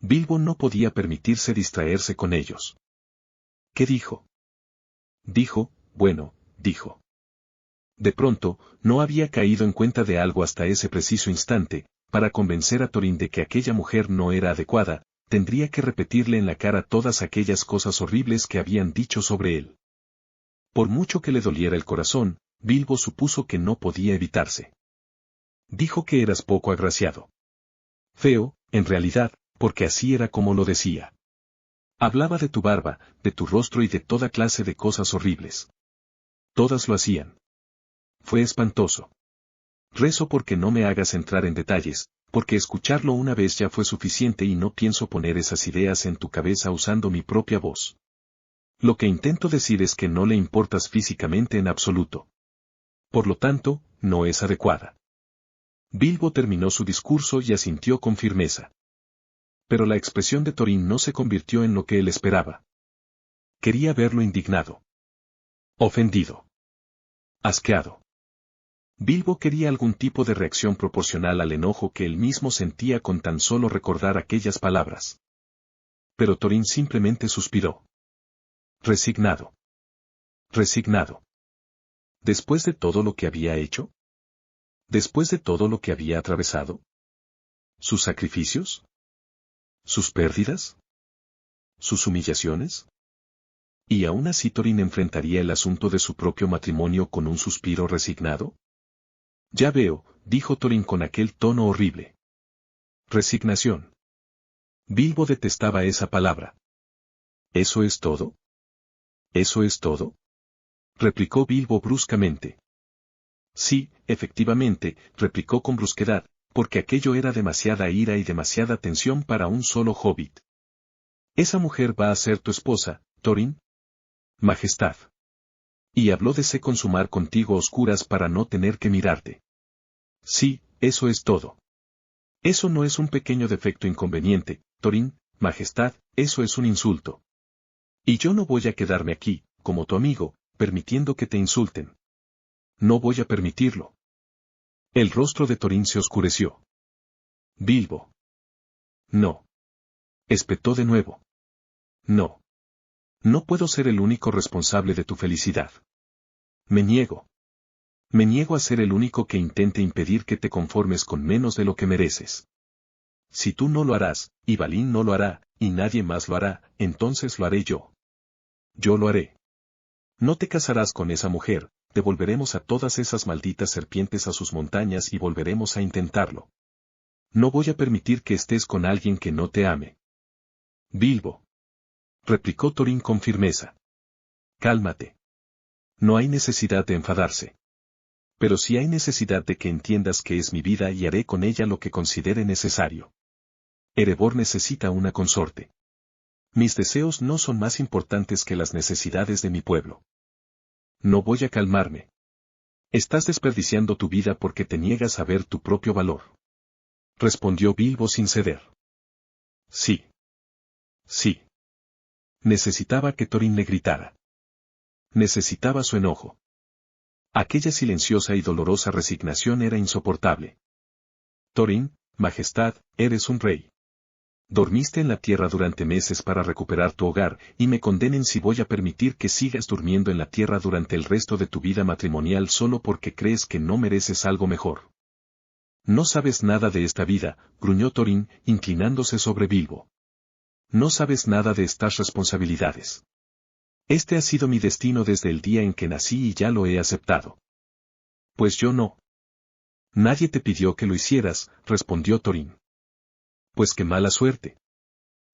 Bilbo no podía permitirse distraerse con ellos. ¿Qué dijo? Dijo, bueno, dijo. De pronto, no había caído en cuenta de algo hasta ese preciso instante. Para convencer a Thorin de que aquella mujer no era adecuada, tendría que repetirle en la cara todas aquellas cosas horribles que habían dicho sobre él. Por mucho que le doliera el corazón, Bilbo supuso que no podía evitarse. Dijo que eras poco agraciado. Feo, en realidad, porque así era como lo decía. Hablaba de tu barba, de tu rostro y de toda clase de cosas horribles. Todas lo hacían. Fue espantoso. Rezo porque no me hagas entrar en detalles, porque escucharlo una vez ya fue suficiente y no pienso poner esas ideas en tu cabeza usando mi propia voz. Lo que intento decir es que no le importas físicamente en absoluto. Por lo tanto, no es adecuada. Bilbo terminó su discurso y asintió con firmeza. Pero la expresión de Thorin no se convirtió en lo que él esperaba. Quería verlo indignado. Ofendido. Asqueado. Bilbo quería algún tipo de reacción proporcional al enojo que él mismo sentía con tan solo recordar aquellas palabras. Pero Thorin simplemente suspiró. Resignado. Resignado. ¿Después de todo lo que había hecho? ¿Después de todo lo que había atravesado? ¿Sus sacrificios? ¿Sus pérdidas? ¿Sus humillaciones? ¿Y aún así Thorin enfrentaría el asunto de su propio matrimonio con un suspiro resignado? Ya veo, dijo Thorin con aquel tono horrible. Resignación. Bilbo detestaba esa palabra. ¿Eso es todo? ¿Eso es todo? Replicó Bilbo bruscamente. Sí, efectivamente, replicó con brusquedad, porque aquello era demasiada ira y demasiada tensión para un solo hobbit. Esa mujer va a ser tu esposa, Thorin. Majestad. Y habló de se consumar contigo a oscuras para no tener que mirarte. Sí, eso es todo. Eso no es un pequeño defecto inconveniente, Thorin, Majestad, eso es un insulto. Y yo no voy a quedarme aquí, como tu amigo, permitiendo que te insulten. No voy a permitirlo. El rostro de Thorin se oscureció. Bilbo. No. Espetó de nuevo. No. No puedo ser el único responsable de tu felicidad. Me niego. Me niego a ser el único que intente impedir que te conformes con menos de lo que mereces. Si tú no lo harás, y Balin no lo hará, y nadie más lo hará, entonces lo haré yo. Yo lo haré. No te casarás con esa mujer, devolveremos a todas esas malditas serpientes a sus montañas y volveremos a intentarlo. No voy a permitir que estés con alguien que no te ame. Bilbo. Replicó Thorin con firmeza. Cálmate. No hay necesidad de enfadarse. Pero sí hay necesidad de que entiendas que es mi vida y haré con ella lo que considere necesario. Erebor necesita una consorte. Mis deseos no son más importantes que las necesidades de mi pueblo. No voy a calmarme. Estás desperdiciando tu vida porque te niegas a ver tu propio valor. Respondió Bilbo sin ceder. Sí. Sí. Necesitaba que Thorin le gritara. Necesitaba su enojo. Aquella silenciosa y dolorosa resignación era insoportable. Thorin, Majestad, eres un rey. Dormiste en la tierra durante meses para recuperar tu hogar, y me condenen si voy a permitir que sigas durmiendo en la tierra durante el resto de tu vida matrimonial solo porque crees que no mereces algo mejor. No sabes nada de esta vida, gruñó Thorin, inclinándose sobre Bilbo. No sabes nada de estas responsabilidades. Este ha sido mi destino desde el día en que nací y ya lo he aceptado. Pues yo no. Nadie te pidió que lo hicieras, respondió Thorin. Pues qué mala suerte.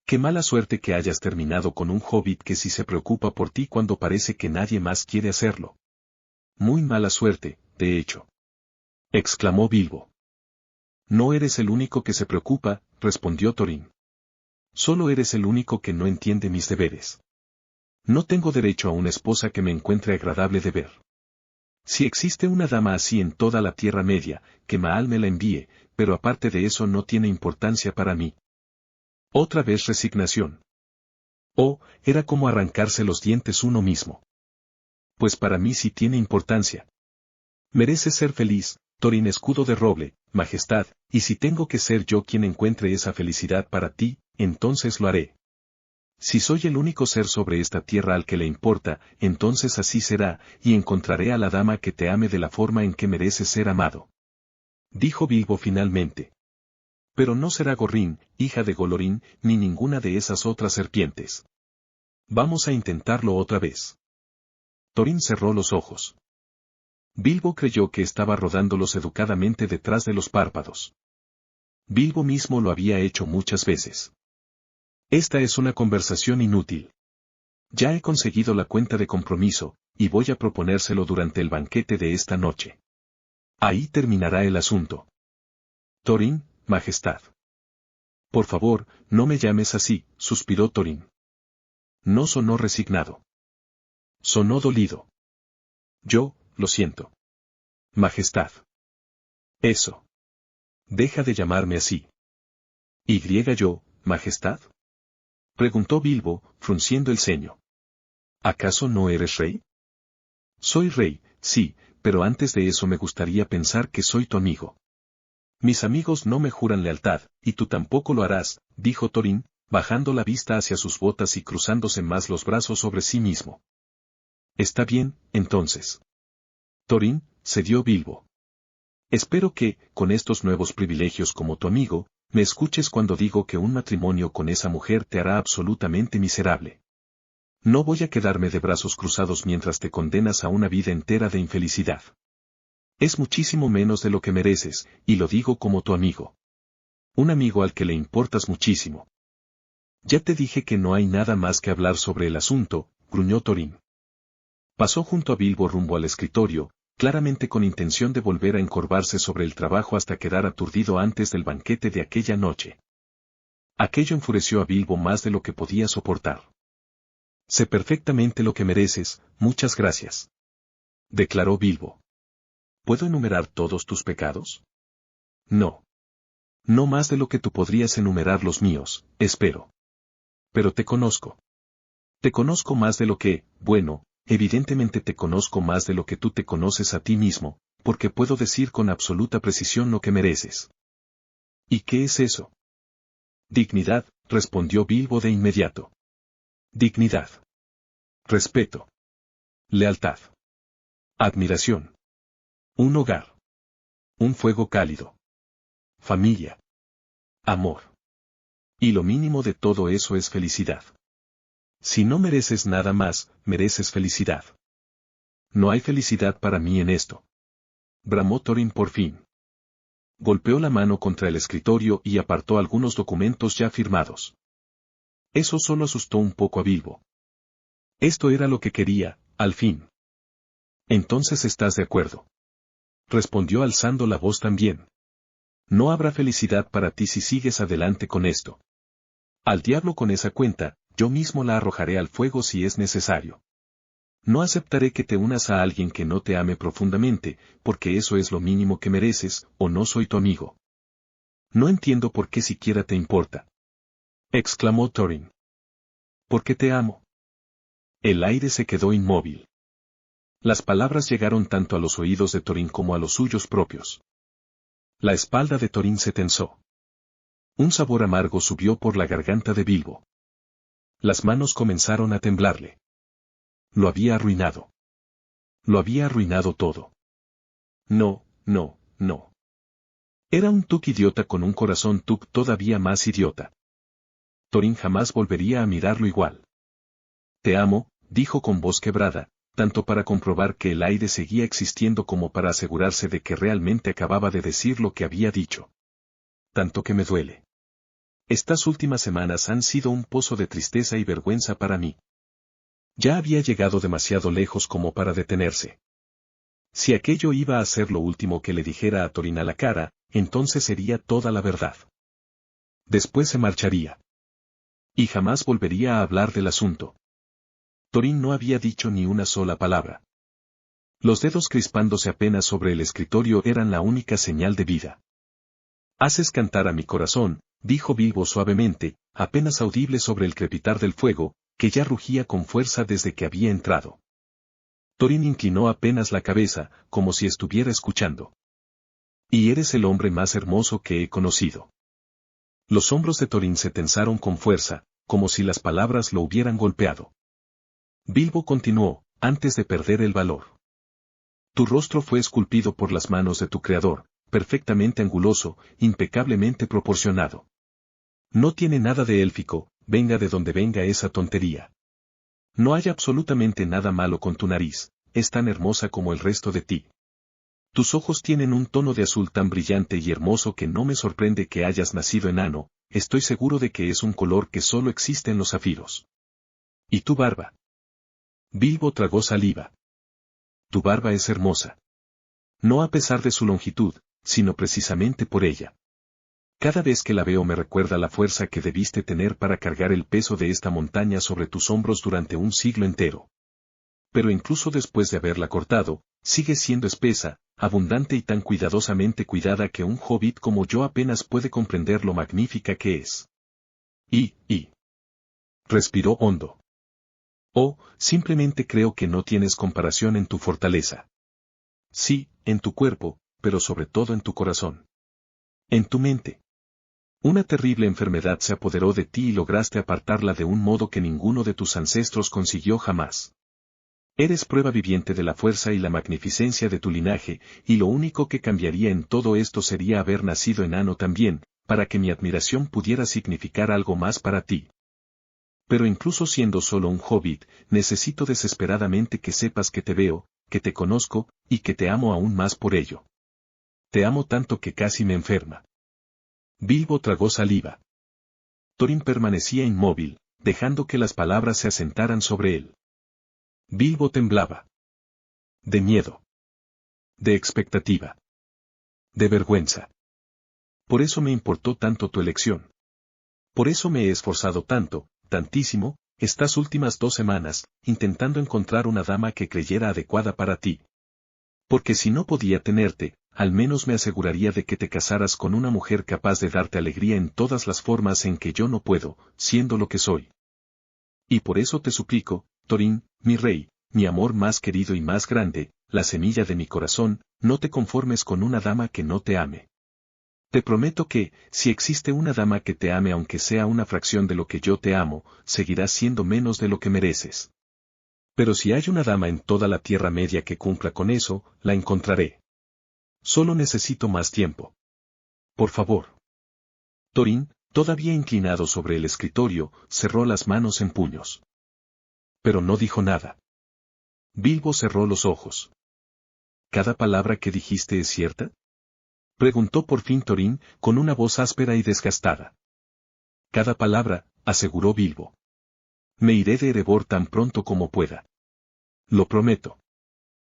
Qué mala suerte que hayas terminado con un hobbit que sí se preocupa por ti cuando parece que nadie más quiere hacerlo. Muy mala suerte, de hecho. Exclamó Bilbo. No eres el único que se preocupa, respondió Thorin. Solo eres el único que no entiende mis deberes. No tengo derecho a una esposa que me encuentre agradable de ver. Si existe una dama así en toda la Tierra Media, que Maal me la envíe, pero aparte de eso no tiene importancia para mí. Otra vez resignación. Oh, era como arrancarse los dientes uno mismo. Pues para mí sí tiene importancia. Mereces ser feliz, Thorin escudo de roble, majestad, y si tengo que ser yo quien encuentre esa felicidad para ti, entonces lo haré. Si soy el único ser sobre esta tierra al que le importa, entonces así será, y encontraré a la dama que te ame de la forma en que mereces ser amado. Dijo Bilbo finalmente. Pero no será Gorrín, hija de Golorín, ni ninguna de esas otras serpientes. Vamos a intentarlo otra vez. Thorin cerró los ojos. Bilbo creyó que estaba rodándolos educadamente detrás de los párpados. Bilbo mismo lo había hecho muchas veces. Esta es una conversación inútil. Ya he conseguido la cuenta de compromiso, y voy a proponérselo durante el banquete de esta noche. Ahí terminará el asunto. Thorin, majestad. Por favor, no me llames así, suspiró Thorin. No sonó resignado. Sonó dolido. Yo, lo siento. Majestad. Eso. Deja de llamarme así. ¿Y yo, majestad? Preguntó Bilbo, frunciendo el ceño. ¿Acaso no eres rey? Soy rey, sí, pero antes de eso me gustaría pensar que soy tu amigo. Mis amigos no me juran lealtad, y tú tampoco lo harás, dijo Thorin, bajando la vista hacia sus botas y cruzándose más los brazos sobre sí mismo. Está bien, entonces. Thorin, cedió Bilbo. Espero que, con estos nuevos privilegios como tu amigo, me escuches cuando digo que un matrimonio con esa mujer te hará absolutamente miserable. No voy a quedarme de brazos cruzados mientras te condenas a una vida entera de infelicidad. Es muchísimo menos de lo que mereces, y lo digo como tu amigo. Un amigo al que le importas muchísimo. Ya te dije que no hay nada más que hablar sobre el asunto, gruñó Thorin. Pasó junto a Bilbo rumbo al escritorio, claramente con intención de volver a encorvarse sobre el trabajo hasta quedar aturdido antes del banquete de aquella noche. Aquello enfureció a Bilbo más de lo que podía soportar. Sé perfectamente lo que mereces, muchas gracias. Declaró Bilbo. ¿Puedo enumerar todos tus pecados? No. No más de lo que tú podrías enumerar los míos, espero. Pero te conozco. Te conozco más de lo que, bueno, evidentemente te conozco más de lo que tú te conoces a ti mismo, porque puedo decir con absoluta precisión lo que mereces. ¿Y qué es eso? Dignidad, respondió Bilbo de inmediato. Dignidad. Respeto. Lealtad. Admiración. Un hogar. Un fuego cálido. Familia. Amor. Y lo mínimo de todo eso es felicidad. Si no mereces nada más, mereces felicidad. No hay felicidad para mí en esto. Bramó Thorin por fin. Golpeó la mano contra el escritorio y apartó algunos documentos ya firmados. Eso solo asustó un poco a Bilbo. Esto era lo que quería, al fin. Entonces estás de acuerdo. Respondió alzando la voz también. No habrá felicidad para ti si sigues adelante con esto. Al diablo con esa cuenta, yo mismo la arrojaré al fuego si es necesario. No aceptaré que te unas a alguien que no te ame profundamente, porque eso es lo mínimo que mereces, o no soy tu amigo. No entiendo por qué siquiera te importa. Exclamó Thorin. Porque te amo. El aire se quedó inmóvil. Las palabras llegaron tanto a los oídos de Thorin como a los suyos propios. La espalda de Thorin se tensó. Un sabor amargo subió por la garganta de Bilbo. Las manos comenzaron a temblarle. Lo había arruinado. Lo había arruinado todo. No, no, no. Era un Tuk idiota con un corazón Tuk todavía más idiota. Thorin jamás volvería a mirarlo igual. Te amo, dijo con voz quebrada, tanto para comprobar que el aire seguía existiendo como para asegurarse de que realmente acababa de decir lo que había dicho. Tanto que me duele. Estas últimas semanas han sido un pozo de tristeza y vergüenza para mí. Ya había llegado demasiado lejos como para detenerse. Si aquello iba a ser lo último que le dijera a Thorin a la cara, entonces sería toda la verdad. Después se marcharía. Y jamás volvería a hablar del asunto. Thorin no había dicho ni una sola palabra. Los dedos crispándose apenas sobre el escritorio eran la única señal de vida. Haces cantar a mi corazón, dijo Bilbo suavemente, apenas audible sobre el crepitar del fuego, que ya rugía con fuerza desde que había entrado. Thorin inclinó apenas la cabeza, como si estuviera escuchando. Y eres el hombre más hermoso que he conocido. Los hombros de Thorin se tensaron con fuerza, como si las palabras lo hubieran golpeado. Bilbo continuó, antes de perder el valor. Tu rostro fue esculpido por las manos de tu creador, perfectamente anguloso, impecablemente proporcionado. No tiene nada de élfico, venga de donde venga esa tontería. No hay absolutamente nada malo con tu nariz, es tan hermosa como el resto de ti. Tus ojos tienen un tono de azul tan brillante y hermoso que no me sorprende que hayas nacido enano, estoy seguro de que es un color que solo existe en los zafiros. ¿Y tu barba? Bilbo tragó saliva. Tu barba es hermosa. No a pesar de su longitud, sino precisamente por ella. Cada vez que la veo me recuerda la fuerza que debiste tener para cargar el peso de esta montaña sobre tus hombros durante un siglo entero. Pero incluso después de haberla cortado, sigue siendo espesa, abundante y tan cuidadosamente cuidada que un hobbit como yo apenas puede comprender lo magnífica que es. Respiró hondo. Oh, simplemente creo que no tienes comparación en tu fortaleza. Sí, en tu cuerpo, pero sobre todo en tu corazón. En tu mente. Una terrible enfermedad se apoderó de ti y lograste apartarla de un modo que ninguno de tus ancestros consiguió jamás. Eres prueba viviente de la fuerza y la magnificencia de tu linaje, y lo único que cambiaría en todo esto sería haber nacido enano también, para que mi admiración pudiera significar algo más para ti. Pero incluso siendo solo un hobbit, necesito desesperadamente que sepas que te veo, que te conozco, y que te amo aún más por ello. Te amo tanto que casi me enferma. Bilbo tragó saliva. Thorin permanecía inmóvil, dejando que las palabras se asentaran sobre él. Bilbo temblaba. De miedo. De expectativa. De vergüenza. Por eso me importó tanto tu elección. Por eso me he esforzado tanto, tantísimo, estas últimas 2 semanas, intentando encontrar una dama que creyera adecuada para ti. Porque si no podía tenerte, al menos me aseguraría de que te casaras con una mujer capaz de darte alegría en todas las formas en que yo no puedo, siendo lo que soy. Y por eso te suplico, Thorin, mi rey, mi amor más querido y más grande, la semilla de mi corazón, no te conformes con una dama que no te ame. Te prometo que, si existe una dama que te ame aunque sea una fracción de lo que yo te amo, seguirás siendo menos de lo que mereces. Pero si hay una dama en toda la Tierra Media que cumpla con eso, la encontraré. Solo necesito más tiempo. Por favor. Thorin, todavía inclinado sobre el escritorio, cerró las manos en puños. Pero no dijo nada. Bilbo cerró los ojos. ¿Cada palabra que dijiste es cierta? Preguntó por fin Thorin, con una voz áspera y desgastada. Cada palabra, aseguró Bilbo. Me iré de Erebor tan pronto como pueda. Lo prometo.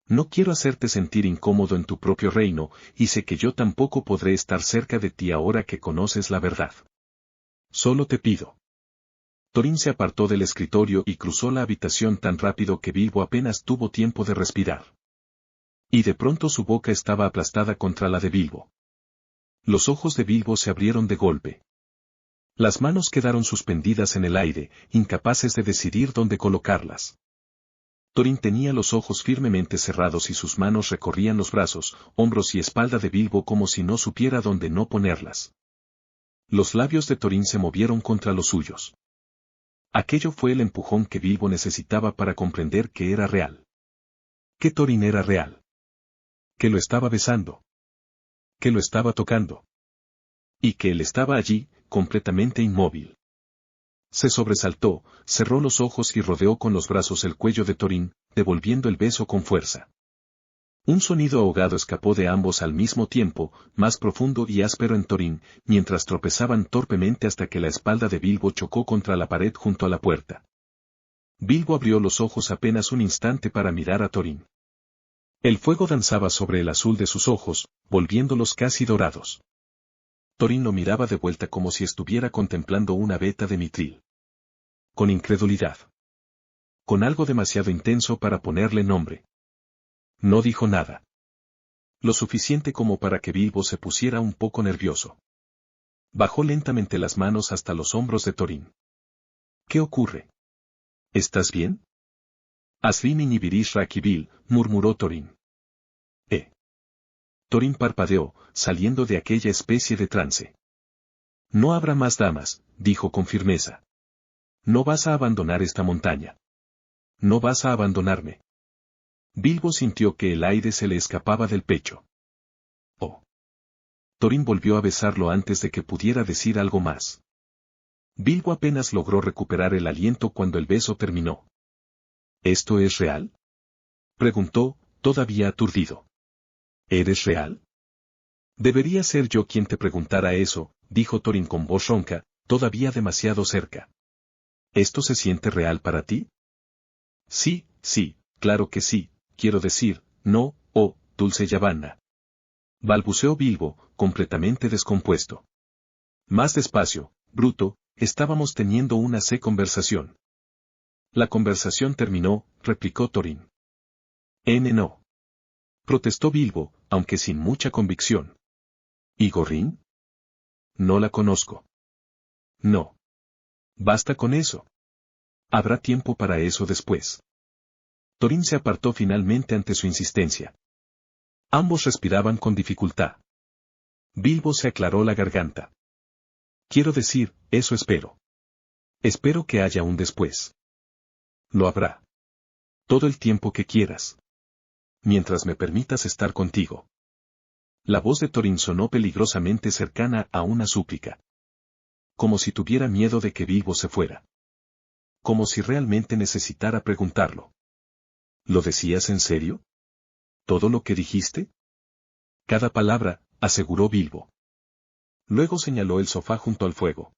No quiero hacerte sentir incómodo en tu propio reino, y sé que yo tampoco podré estar cerca de ti ahora que conoces la verdad. Solo te pido. Thorin se apartó del escritorio y cruzó la habitación tan rápido que Bilbo apenas tuvo tiempo de respirar. Y de pronto su boca estaba aplastada contra la de Bilbo. Los ojos de Bilbo se abrieron de golpe. Las manos quedaron suspendidas en el aire, incapaces de decidir dónde colocarlas. Thorin tenía los ojos firmemente cerrados y sus manos recorrían los brazos, hombros y espalda de Bilbo como si no supiera dónde no ponerlas. Los labios de Thorin se movieron contra los suyos. Aquello fue el empujón que Bilbo necesitaba para comprender que era real. Que Thorin era real. Que lo estaba besando. Que lo estaba tocando. Y que él estaba allí, completamente inmóvil. Se sobresaltó, cerró los ojos y rodeó con los brazos el cuello de Thorin, devolviendo el beso con fuerza. Un sonido ahogado escapó de ambos al mismo tiempo, más profundo y áspero en Thorin, mientras tropezaban torpemente hasta que la espalda de Bilbo chocó contra la pared junto a la puerta. Bilbo abrió los ojos apenas un instante para mirar a Thorin. El fuego danzaba sobre el azul de sus ojos, volviéndolos casi dorados. Thorin lo miraba de vuelta como si estuviera contemplando una veta de mitril. Con incredulidad. Con algo demasiado intenso para ponerle nombre. No dijo nada. Lo suficiente como para que Bilbo se pusiera un poco nervioso. Bajó lentamente las manos hasta los hombros de Thorin. ¿Qué ocurre? ¿Estás bien? Asvin y Nibirish Rakibil, murmuró Thorin. Thorin parpadeó, saliendo de aquella especie de trance. No habrá más damas, dijo con firmeza. No vas a abandonar esta montaña. No vas a abandonarme. Bilbo sintió que el aire se le escapaba del pecho. Oh. Thorin volvió a besarlo antes de que pudiera decir algo más. Bilbo apenas logró recuperar el aliento cuando el beso terminó. ¿Esto es real?, preguntó, todavía aturdido. ¿Eres real? Debería ser yo quien te preguntara eso, dijo Thorin con voz ronca, todavía demasiado cerca. ¿Esto se siente real para ti? Sí, sí, claro que sí, quiero decir, no, oh, dulce Yavanna. Balbuceó Bilbo, completamente descompuesto. Más despacio, bruto, estábamos teniendo una conversación. La conversación terminó, replicó Thorin. No. Protestó Bilbo, aunque sin mucha convicción. ¿Y Gorrín? No la conozco. No. Basta con eso. Habrá tiempo para eso después. Thorin se apartó finalmente ante su insistencia. Ambos respiraban con dificultad. Bilbo se aclaró la garganta. Quiero decir, eso espero. Espero que haya un después. Lo habrá. Todo el tiempo que quieras. Mientras me permitas estar contigo. La voz de Thorin sonó peligrosamente cercana a una súplica. Como si tuviera miedo de que Bilbo se fuera. Como si realmente necesitara preguntarlo. ¿Lo decías en serio? ¿Todo lo que dijiste? Cada palabra, aseguró Bilbo. Luego señaló el sofá junto al fuego.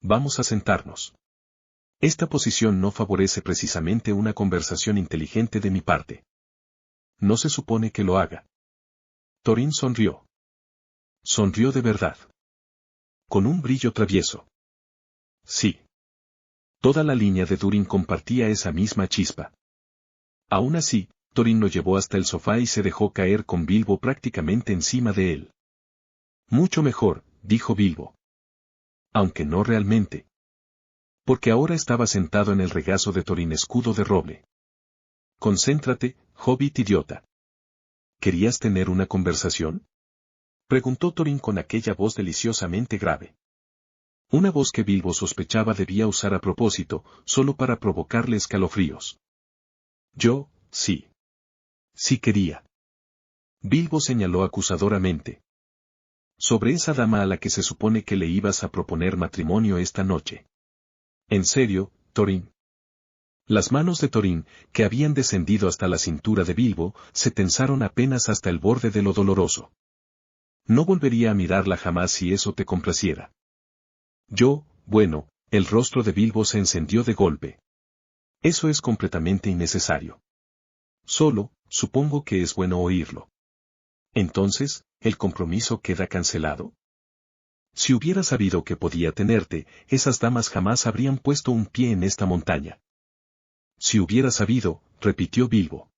Vamos a sentarnos. Esta posición no favorece precisamente una conversación inteligente de mi parte. No se supone que lo haga. Thorin sonrió. Sonrió de verdad. Con un brillo travieso. Sí. Toda la línea de Durin compartía esa misma chispa. Aún así, Thorin lo llevó hasta el sofá y se dejó caer con Bilbo prácticamente encima de él. Mucho mejor, dijo Bilbo. Aunque no realmente. Porque ahora estaba sentado en el regazo de Thorin escudo de roble. Concéntrate, hobbit idiota. ¿Querías tener una conversación?, preguntó Thorin con aquella voz deliciosamente grave. Una voz que Bilbo sospechaba debía usar a propósito, solo para provocarle escalofríos. Yo, sí. Sí quería. Bilbo señaló acusadoramente. Sobre esa dama a la que se supone que le ibas a proponer matrimonio esta noche. ¿En serio, Thorin? Las manos de Thorin, que habían descendido hasta la cintura de Bilbo, se tensaron apenas hasta el borde de lo doloroso. No volvería a mirarla jamás si eso te complaciera. Bueno, el rostro de Bilbo se encendió de golpe. Eso es completamente innecesario. Solo, supongo que es bueno oírlo. Entonces, ¿el compromiso queda cancelado? Si hubiera sabido que podía tenerte, esas damas jamás habrían puesto un pie en esta montaña. Si hubiera sabido, repitió Bilbo.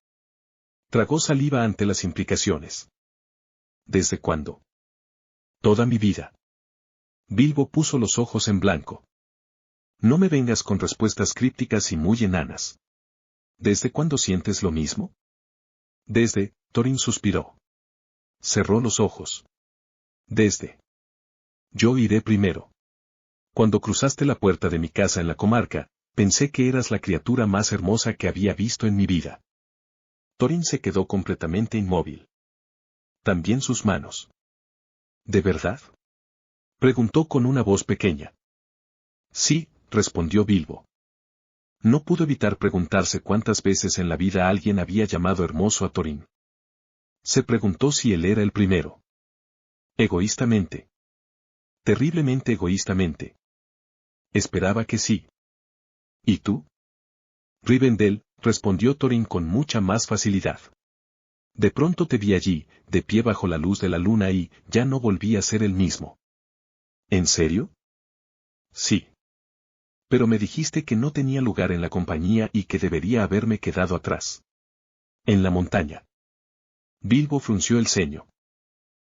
Tragó saliva ante las implicaciones. ¿Desde cuándo? Toda mi vida. Bilbo puso los ojos en blanco. No me vengas con respuestas crípticas y muy enanas. ¿Desde cuándo sientes lo mismo? Desde, Thorin suspiró. Cerró los ojos. Desde. Yo iré primero. Cuando cruzaste la puerta de mi casa en la comarca, pensé que eras la criatura más hermosa que había visto en mi vida. Thorin se quedó completamente inmóvil. También sus manos. ¿De verdad?, preguntó con una voz pequeña. Sí, respondió Bilbo. No pudo evitar preguntarse cuántas veces en la vida alguien había llamado hermoso a Thorin. Se preguntó si él era el primero. Egoístamente. Terriblemente egoístamente. Esperaba que sí. ¿Y tú? Rivendell, respondió Thorin con mucha más facilidad. De pronto te vi allí, de pie bajo la luz de la luna y, ya no volví a ser el mismo. ¿En serio? Sí. Pero me dijiste que no tenía lugar en la compañía y que debería haberme quedado atrás. En la montaña. Bilbo frunció el ceño.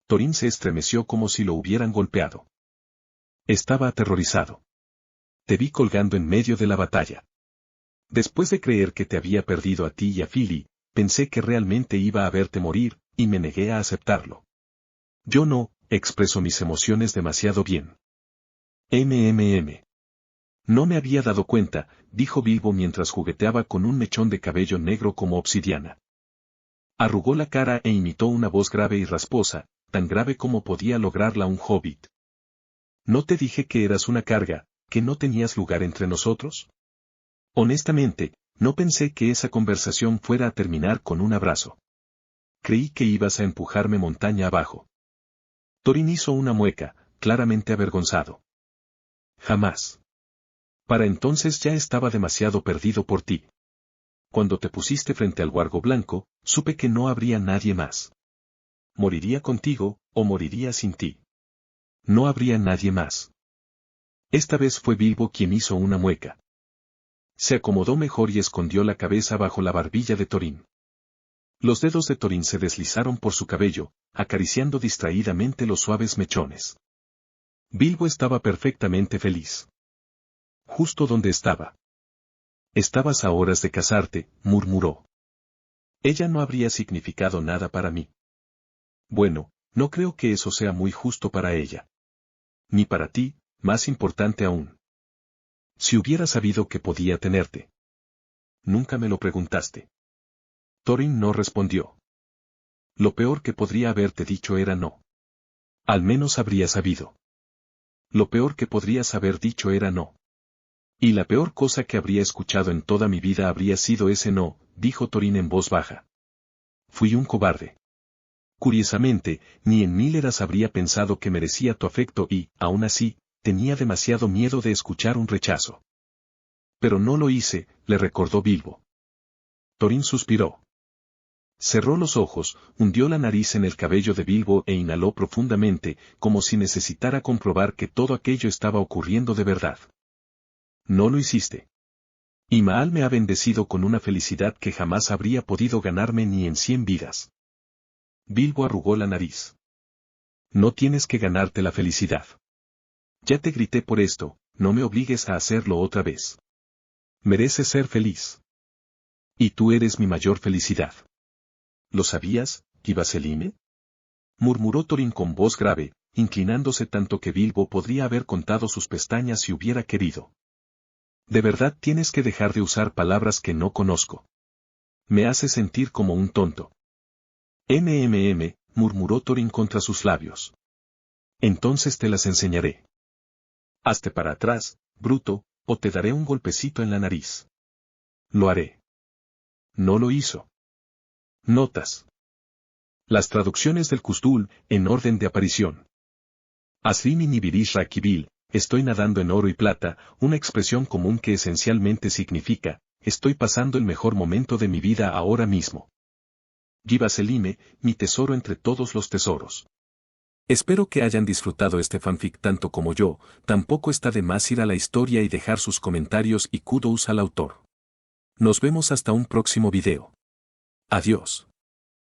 Thorin se estremeció como si lo hubieran golpeado. Estaba aterrorizado. Te vi colgando en medio de la batalla. Después de creer que te había perdido a ti y a Fili, pensé que realmente iba a verte morir, y me negué a aceptarlo. Yo no, expreso mis emociones demasiado bien. No me había dado cuenta, dijo Bilbo mientras jugueteaba con un mechón de cabello negro como obsidiana. Arrugó la cara e imitó una voz grave y rasposa, tan grave como podía lograrla un hobbit. ¿No te dije que eras una carga, que no tenías lugar entre nosotros? Honestamente, no pensé que esa conversación fuera a terminar con un abrazo. Creí que ibas a empujarme montaña abajo. Thorin hizo una mueca, claramente avergonzado. Jamás. Para entonces ya estaba demasiado perdido por ti. Cuando te pusiste frente al Wargo Blanco, supe que no habría nadie más. Moriría contigo, o moriría sin ti. No habría nadie más. Esta vez fue Bilbo quien hizo una mueca. Se acomodó mejor y escondió la cabeza bajo la barbilla de Thorin. Los dedos de Thorin se deslizaron por su cabello, acariciando distraídamente los suaves mechones. Bilbo estaba perfectamente feliz. Justo donde estaba. Estabas a horas de casarte, murmuró. Ella no habría significado nada para mí. Bueno, no creo que eso sea muy justo para ella. Ni para ti, más importante aún. Si hubiera sabido que podía tenerte. Nunca me lo preguntaste. Thorin no respondió. Lo peor que podría haberte dicho era no. Al menos habría sabido. Lo peor que podrías haber dicho era no. Y la peor cosa que habría escuchado en toda mi vida habría sido ese no, dijo Thorin en voz baja. Fui un cobarde. Curiosamente, ni en 1000 eras habría pensado que merecía tu afecto y, aún así, tenía demasiado miedo de escuchar un rechazo. Pero no lo hice, le recordó Bilbo. Thorin suspiró. Cerró los ojos, hundió la nariz en el cabello de Bilbo e inhaló profundamente, como si necesitara comprobar que todo aquello estaba ocurriendo de verdad. No lo hiciste. Y Maal me ha bendecido con una felicidad que jamás habría podido ganarme ni en 100 vidas. Bilbo arrugó la nariz. No tienes que ganarte la felicidad. Ya te grité por esto, no me obligues a hacerlo otra vez. Mereces ser feliz. Y tú eres mi mayor felicidad. ¿Lo sabías, Givaselime? Murmuró Thorin con voz grave, inclinándose tanto que Bilbo podría haber contado sus pestañas si hubiera querido. De verdad tienes que dejar de usar palabras que no conozco. Me hace sentir como un tonto. Murmuró Thorin contra sus labios. Entonces te las enseñaré. Hazte para atrás, bruto, o te daré un golpecito en la nariz. Lo haré. No lo hizo. Notas. Las traducciones del Khuzdul, en orden de aparición. Asrimi Nibirish Rakibil, estoy nadando en oro y plata, una expresión común que esencialmente significa, estoy pasando el mejor momento de mi vida ahora mismo. Givaselime, mi tesoro entre todos los tesoros. Espero que hayan disfrutado este fanfic tanto como yo, tampoco está de más ir a la historia y dejar sus comentarios y kudos al autor. Nos vemos hasta un próximo video. Adiós.